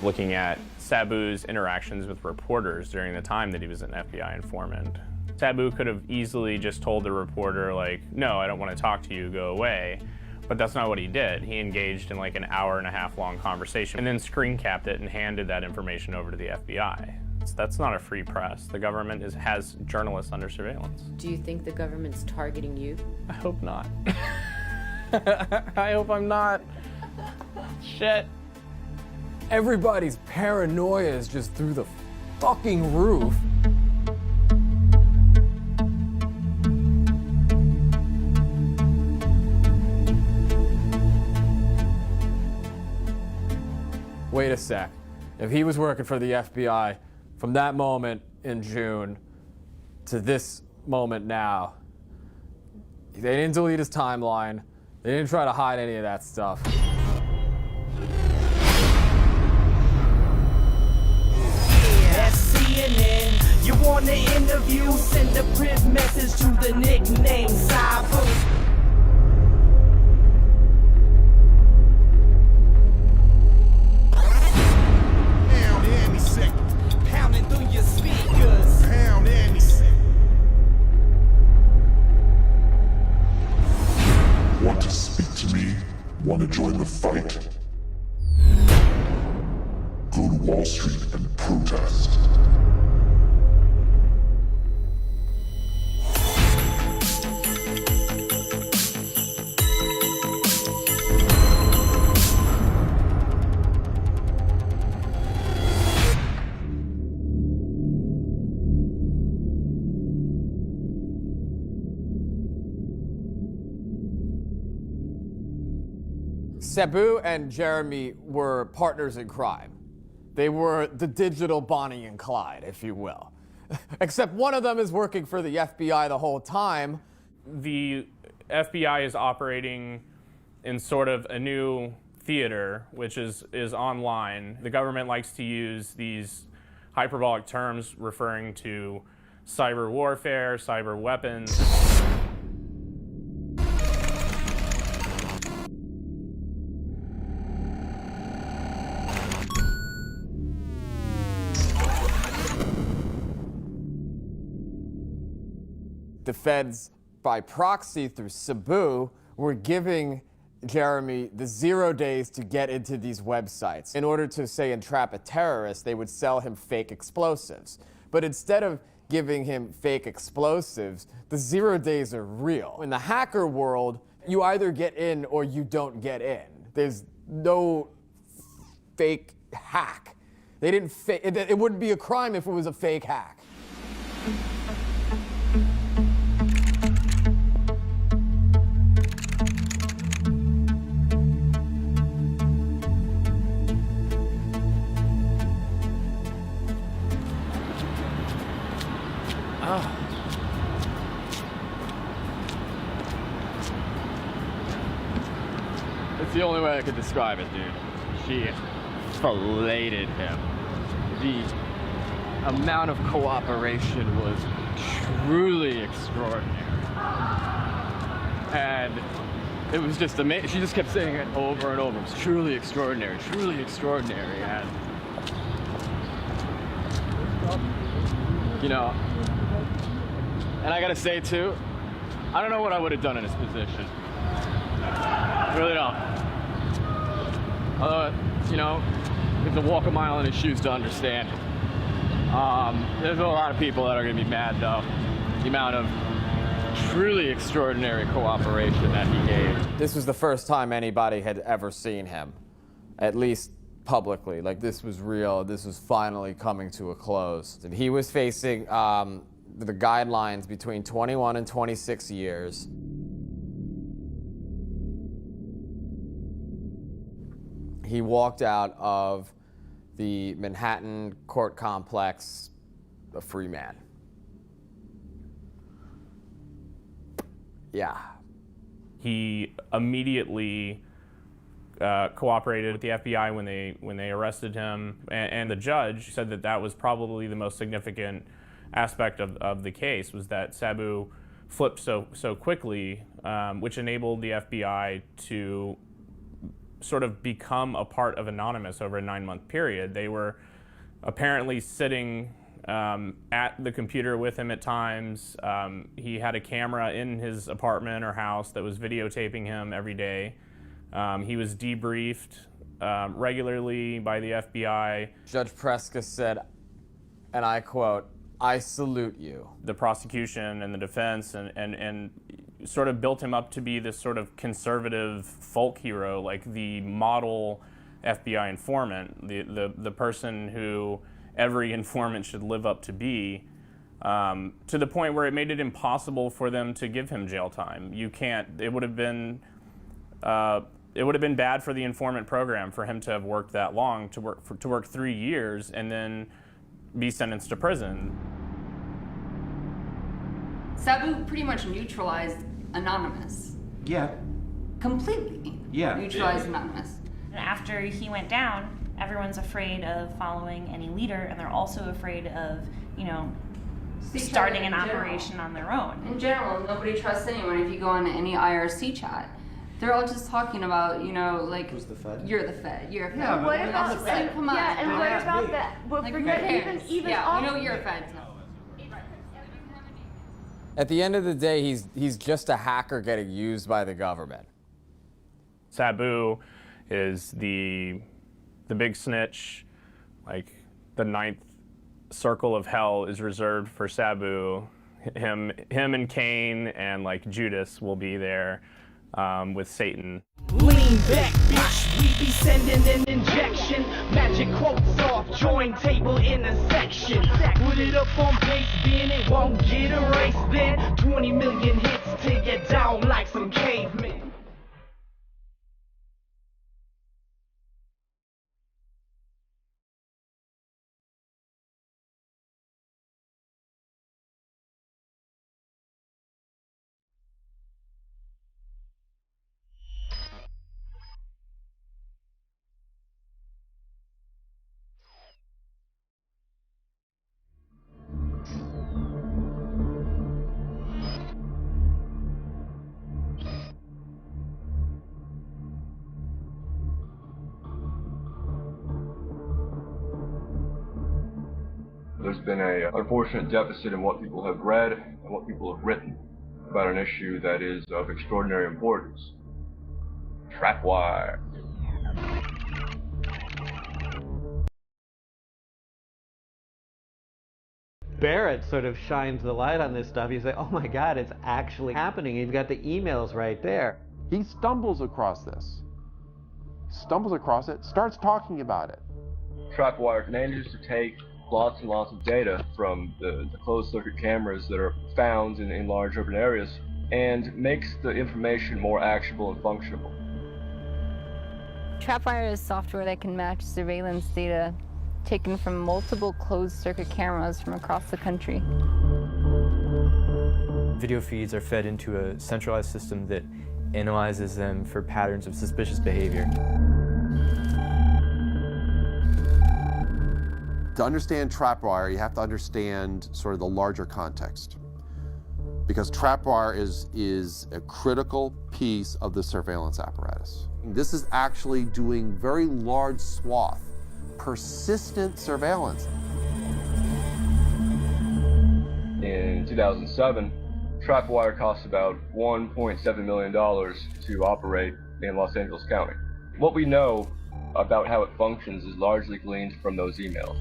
Looking at Sabu's interactions with reporters during the time that he was an FBI informant. Sabu could have easily just told the reporter, like, no, I don't want to talk to you, go away. But that's not what he did. He engaged in like an hour-and-a-half long conversation and then screen capped it and handed that information over to the FBI. That's not a free press. The government has journalists under surveillance. Do you think the government's targeting you? I hope not. I hope I'm not. Shit. Everybody's paranoia is just through the fucking roof. Wait a sec. If he was working for the FBI from that moment in June to this moment now, they didn't delete his timeline. They didn't try to hide any of that stuff. CNN, you want the interview, send a print message to the nickname Sabu. Pound any second, pounding through your speakers. Pound any second. Want to speak to me? Want to join the fight? Go to Wall Street and protest. Sabu and Jeremy were partners in crime. They were the digital Bonnie and Clyde, if you will. Except one of them is working for the FBI the whole time. The FBI is operating in sort of a new theater, which is online. The government likes to use these hyperbolic terms referring to cyber warfare, cyber weapons. The feds, by proxy through Sabu, were giving Jeremy the 0 days to get into these websites. In order to, say, entrap a terrorist, they would sell him fake explosives. But instead of giving him fake explosives, the 0 days are real. In the hacker world, you either get in or you don't get in. There's no fake hack. They didn't it wouldn't be a crime if it was a fake hack. It's the only way I could describe it, dude. She filleted him. The amount of cooperation was truly extraordinary. And it was just amazing. She just kept saying it over and over. It was truly extraordinary, and you know, and I gotta say too, I don't know what I would have done in his position. I really don't. Although, you know, you have to walk a mile in his shoes to understand it. There's a lot of people that are gonna be mad though. The amount of truly extraordinary cooperation that he gave. This was the first time anybody had ever seen him, at least publicly. Like, this was real. This was finally coming to a close. And he was facing the guidelines between 21 and 26 years. He walked out of the Manhattan court complex a free man. Yeah. He immediately cooperated with the FBI when they arrested him, and the judge said that that was probably the most significant aspect of the case, was that Sabu flipped so quickly, which enabled the FBI to sort of become a part of Anonymous over a 9-month period. They were apparently sitting at the computer with him at times. He had a camera in his apartment or house that was videotaping him every day. He was debriefed regularly by the FBI. Judge Preska said, and I quote, "I salute you." The prosecution and the defense and sort of built him up to be this sort of conservative folk hero, like the model FBI informant, the person who every informant should live up to be, to the point where it made it impossible for them to give him jail time. You can't. It would have been bad for the informant program for him to have worked that long, to work 3 years and then be sentenced to prison. Sabu pretty much neutralized Anonymous. Yeah. Completely. Yeah. Neutralized Anonymous. After he went down, everyone's afraid of following any leader, and they're also afraid of, starting an operation on their own. In general, nobody trusts anyone. If you go on any IRC chat, they're all just talking about, like, who's the Fed? You're the Fed. You're a Fed. Yeah, what about the Fed? Come on. Yeah, and what about that? Well, Like, forget who cares? even Yeah, you're a Fed. At the end of the day, he's just a hacker getting used by the government. Sabu is the big snitch. Like, the 9th circle of hell is reserved for Sabu. Him and Cain and like Judas will be there with Satan. Lean back, bitch, we be sending an injection. Magic quotes off, join table intersection. Put it up on base, bin, it won't get erased then. 20 million hits till you down like some cavemen. There's been an unfortunate deficit in what people have read and what people have written about an issue that is of extraordinary importance. Trapwire. Barrett sort of shines the light on this stuff. He's like, oh my God, it's actually happening. You've got the emails right there. He stumbles across this. Stumbles across it, starts talking about it. Trapwire manages to take lots and lots of data from the closed circuit cameras that are found in large urban areas and makes the information more actionable and functionable. Trapwire is software that can match surveillance data taken from multiple closed circuit cameras from across the country. Video feeds are fed into a centralized system that analyzes them for patterns of suspicious behavior. To understand trapwire, you have to understand sort of the larger context. Because trapwire is a critical piece of the surveillance apparatus. This is actually doing very large swath, persistent surveillance. In 2007, trapwire cost about $1.7 million to operate in Los Angeles County. What we know about how it functions is largely gleaned from those emails.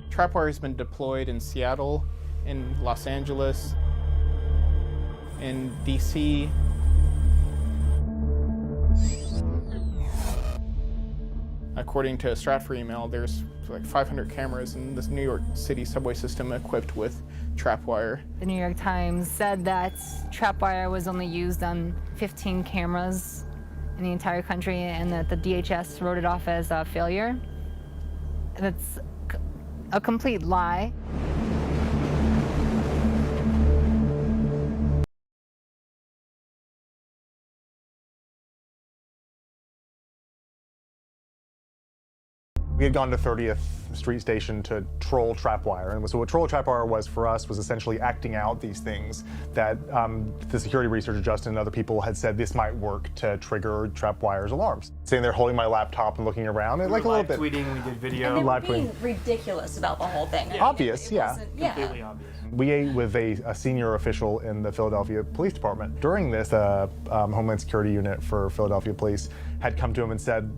Trapwire has been deployed in Seattle, in Los Angeles, in DC. According to a Stratfor email, there's like 500 cameras in this New York City subway system equipped with trapwire. The New York Times said that trapwire was only used on 15 cameras in the entire country, and that the DHS wrote it off as a failure. That's a complete lie. We had gone to 30th Street Station to troll trapwire. And so what troll trapwire was for us was essentially acting out these things that the security researcher Justin and other people had said this might work to trigger trapwire's alarms. Sitting there holding my laptop and looking around, and like a little bit. Tweeting, we did video. And they were live being tweeting. ridiculous about the whole thing. Obvious, yeah. Completely obvious. We ate with a senior official in the Philadelphia Police Department. During this, the Homeland Security Unit for Philadelphia Police had come to him and said,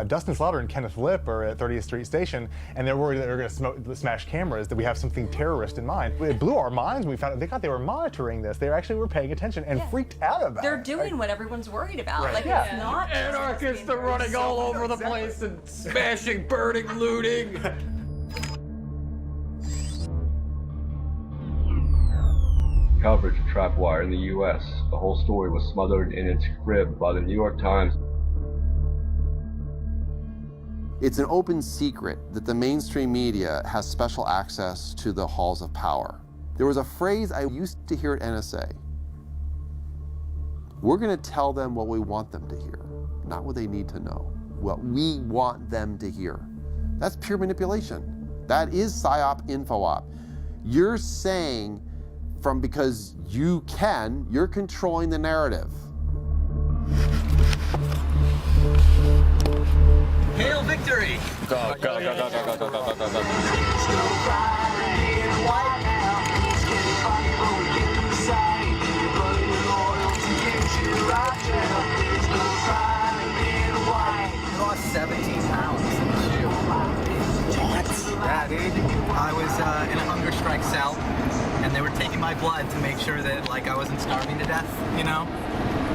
Dustin Slaughter and Kenneth Lipp are at 30th Street Station, and they're worried that they're going to smash cameras, that we have something terrorist in mind. It blew our minds when we found out they thought they were monitoring this. They actually were paying attention and freaked out about They're it. doing what everyone's worried about. Right. Like, Yeah. it's not. Anarchists are running all over the place and smashing, burning, looting. Coverage of trapwire in the U.S. The whole story was smothered in its crib by the New York Times. It's an open secret that the mainstream media has special access to the halls of power. There was a phrase I used to hear at NSA. We're going to tell them what we want them to hear, not what they need to know, what we want them to hear. That's pure manipulation. That is PSYOP, InfoOp. You're saying because you can, you're controlling the narrative. Hail victory! Go, go, go, go, go, go, go, go, go. I lost 17 pounds in the shoe. What? Yeah, dude. I was in a hunger strike cell, and they were taking my blood to make sure that I wasn't starving to death, you know?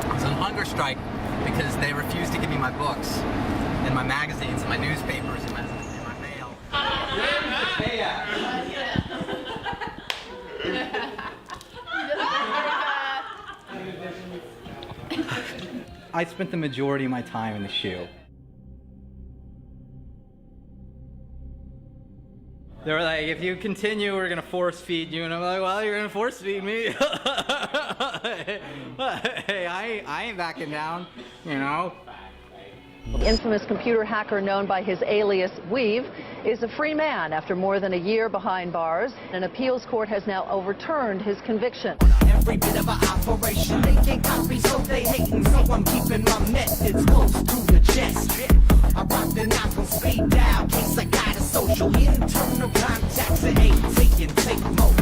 I was on hunger strike because they refused to give me my books and my magazines and my newspapers and my mail. I spent the majority of my time in the shoe. They were like, if you continue, we're gonna force feed you. And I'm like, well, you're gonna force feed me. Hey, I ain't backing down, you know? The infamous computer hacker known by his alias Weave is a free man after more than a year behind bars. An appeals court has now overturned his conviction. Every bit of an operation, they can't copy, so they hating. So I'm keeping my methods close to the chest. I rock the knock on speed dial, case I got a social internal contacts that ain't taking take mode.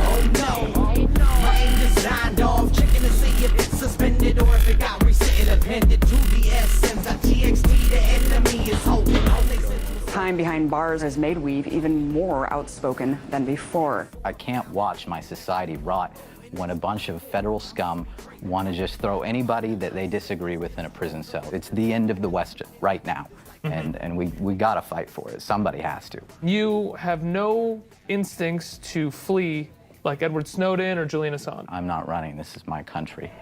Oh no, my aim designed off, checking to see if it's suspended or if it got reset and appended to the essence. I TXT, the enemy is holding. Time behind bars has made Weave even more outspoken than before. I can't watch my society rot when a bunch of federal scum want to just throw anybody that they disagree with in a prison cell. It's the end of the West right now, and we gotta fight for it. Somebody has to. You have no instincts to flee like Edward Snowden or Julian Assange. I'm not running. This is my country.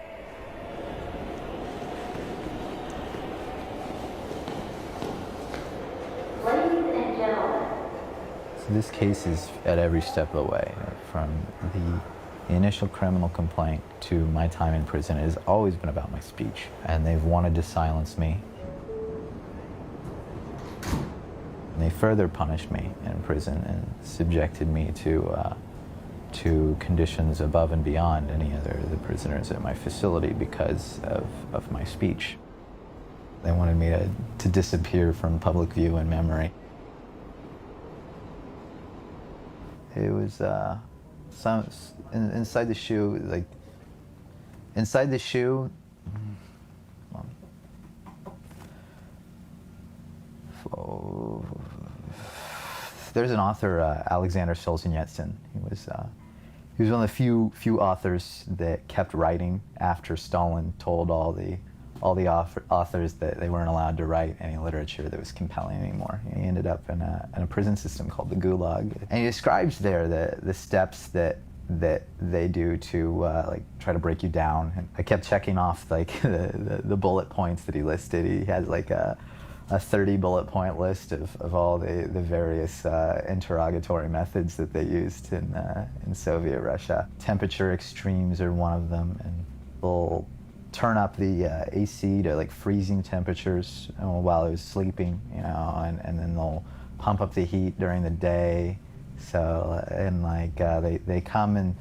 So this case is at every step of the way, from the The initial criminal complaint to my time in prison has always been about my speech, and they've wanted to silence me. And they further punished me in prison and subjected me to conditions above and beyond any other of the prisoners at my facility because of my speech. They wanted me to disappear from public view and memory. It was inside the shoe, like inside the shoe. There's an author, Alexander Solzhenitsyn. He was one of the few authors that kept writing after Stalin told all the authors that they weren't allowed to write any literature that was compelling anymore. He ended up in a prison system called the Gulag, and he describes there the steps that they do to like try to break you down. And I kept checking off like the bullet points that he listed. He had like a 30 bullet point list of all the various interrogatory methods that they used in Soviet Russia. Temperature extremes are one of them, and they'll turn up the AC to like freezing temperatures while I was sleeping, you know, and then they'll pump up the heat during the day. So, and like they come and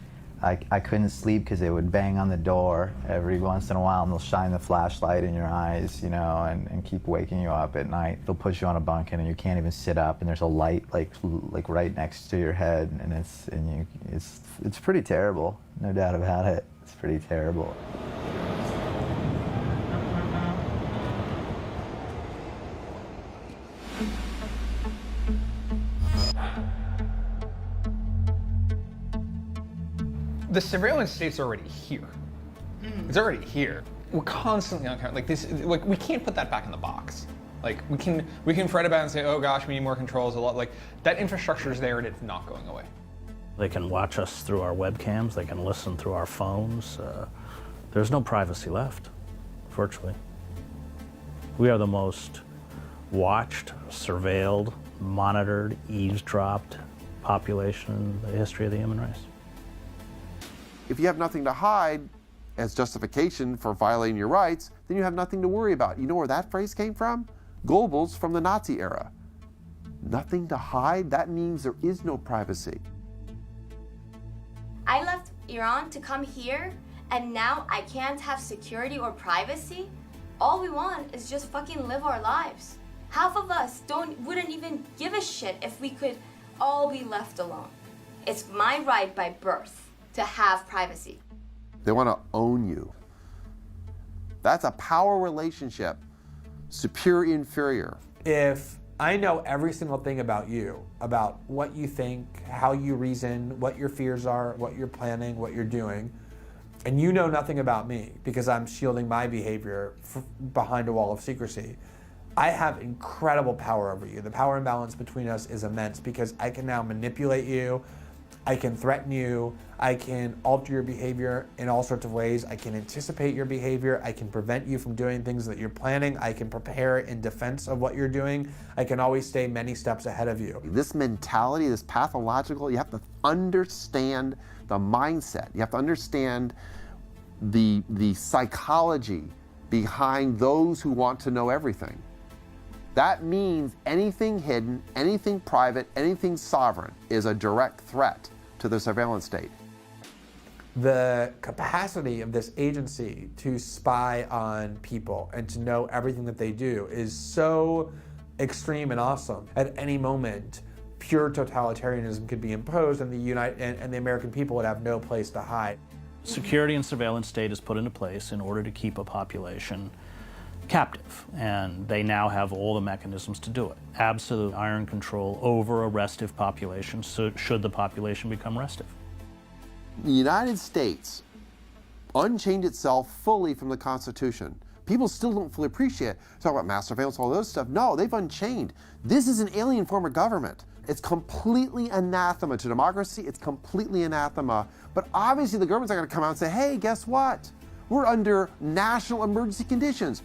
I couldn't sleep because they would bang on the door every once in a while, and they'll shine the flashlight in your eyes, you know, and keep waking you up at night. They'll put you on a bunk and you can't even sit up, and there's a light like right next to your head, and it's pretty terrible, no doubt about it. It's pretty terrible. The surveillance state's already here. It's already here. We're constantly on camera. Like this, like we can't put that back in the box. Like we can fret about it and say, oh gosh, we need more controls. A lot like that infrastructure is there and it's not going away. They can watch us through our webcams. They can listen through our phones. There's no privacy left, virtually. We are the most watched, surveilled, monitored, eavesdropped population in the history of the human race. If you have nothing to hide as justification for violating your rights, then you have nothing to worry about. You know where that phrase came from? Goebbels from the Nazi era. Nothing to hide? That means there is no privacy. I left Iran to come here, and now I can't have security or privacy? All we want is just fucking live our lives. Half of us wouldn't even give a shit if we could all be left alone. It's my right by birth to have privacy. They want to own you. That's a power relationship, superior, inferior. If I know every single thing about you, about what you think, how you reason, what your fears are, what you're planning, what you're doing, and you know nothing about me because I'm shielding my behavior behind a wall of secrecy, I have incredible power over you. The power imbalance between us is immense because I can now manipulate you, I can threaten you, I can alter your behavior in all sorts of ways, I can anticipate your behavior, I can prevent you from doing things that you're planning, I can prepare in defense of what you're doing, I can always stay many steps ahead of you. This mentality, this pathological, you have to understand the mindset, you have to understand the psychology behind those who want to know everything. That means anything hidden, anything private, anything sovereign is a direct threat to the surveillance state. The capacity of this agency to spy on people and to know everything that they do is so extreme and awesome. At any moment, pure totalitarianism could be imposed, and the American people would have no place to hide. Security and surveillance state is put into place in order to keep a population captive, and they now have all the mechanisms to do it. Absolute iron control over a restive population, so should the population become restive. The United States unchained itself fully from the Constitution. People still don't fully appreciate it. Talk about mass surveillance, all those stuff. No, they've unchained. This is an alien form of government. It's completely anathema to democracy. It's completely anathema. But obviously the government's not going to come out and say, hey, guess what? We're under national emergency conditions.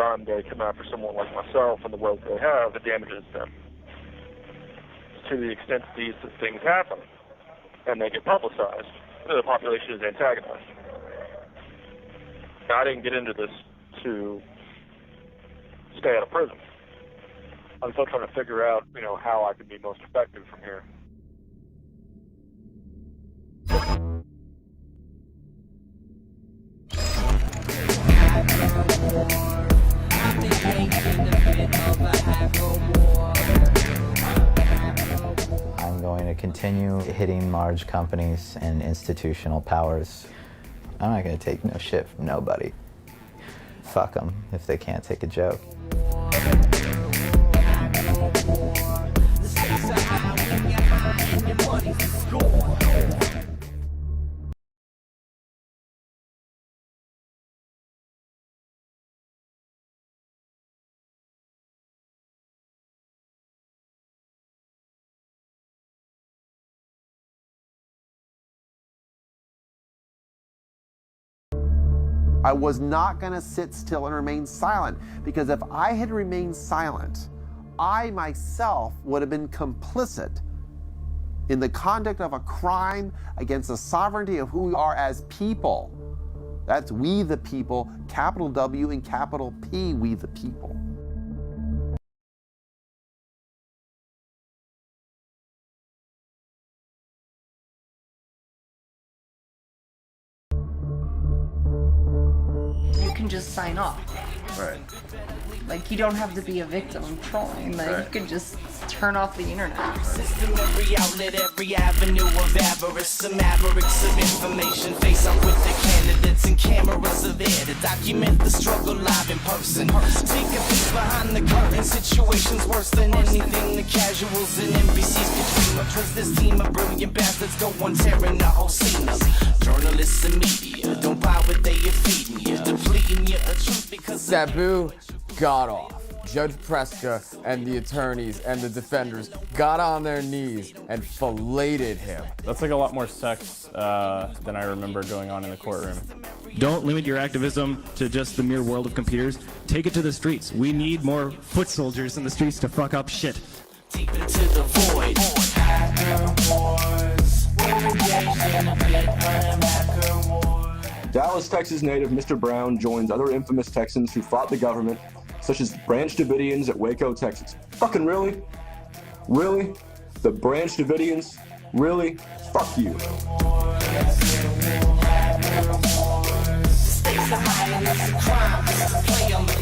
time they come after someone like myself and the wealth they have, it damages them. To the extent that these things happen and they get publicized, the population is antagonized. Now, I didn't get into this to stay out of prison. I'm still trying to figure out, how I can be most effective from here. I'm going to continue hitting large companies and institutional powers. I'm not going to take no shit from nobody. Fuck them if they can't take a joke. I was not going to sit still and remain silent, because if I had remained silent, I myself would have been complicit in the conduct of a crime against the sovereignty of who we are as people. That's we the people, capital W and capital P, we the people. You can just sign off. Right. Like, you don't have to be a victim of trolling. Like, you can just turn off the internet. System, every outlet, every avenue of avarice. Some mavericks of information face up with the candidates and cameras are there to document the struggle live in person. Take a peek behind the curtain. Situations worse than anything the casuals and NPCs could dream of. Trust this team of brilliant bastards go on tearing the whole scene up. Journalists and media don't buy what they are feeding you, depleting you of truth because Sabu got off. Judge Preska and the attorneys and the defenders got on their knees and filleted him. That's like a lot more sex than I remember going on in the courtroom. Don't limit your activism to just the mere world of computers. Take it to the streets. We need more foot soldiers in the streets to fuck up shit. deep into the void. Dallas, Texas native Mr. Brown joins other infamous Texans who fought the government, such as Branch Davidians at Waco, Texas. Fucking really? Really? The Branch Davidians? Really? Fuck you. Stakes are high and it's a crime. Play on the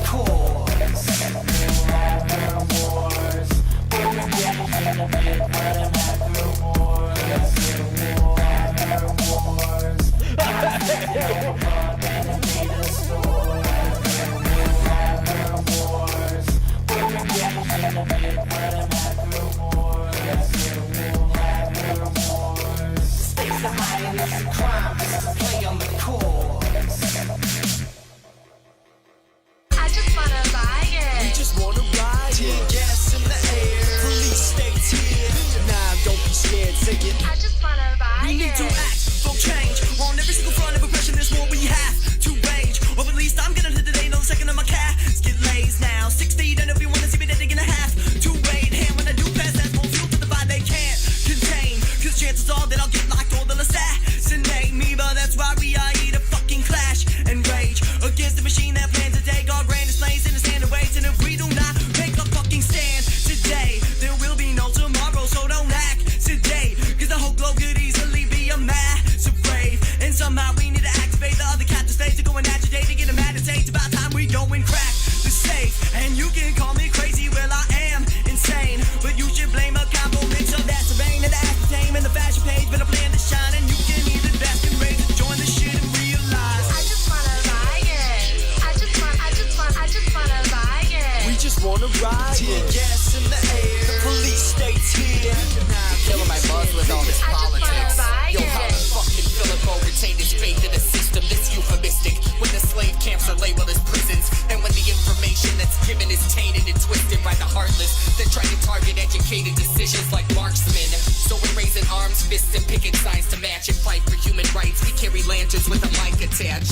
with a mic attached.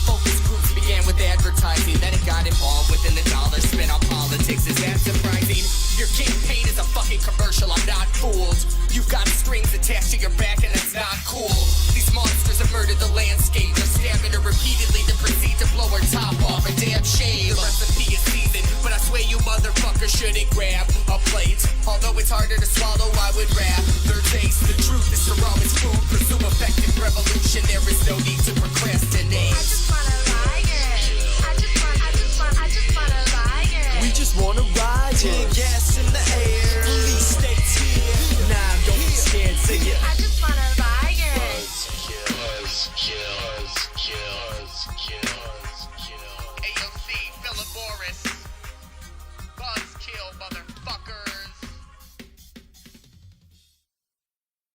Focus groups began with advertising, then it got involved within the motherfucker shouldn't grab a plate. Although it's harder to swallow, I would rather taste the truth. Is to raw as food, pursue effective revolution. There is no need to procrastinate. I just wanna riot. I just wanna riot. We just wanna riot. Tear gas in the air.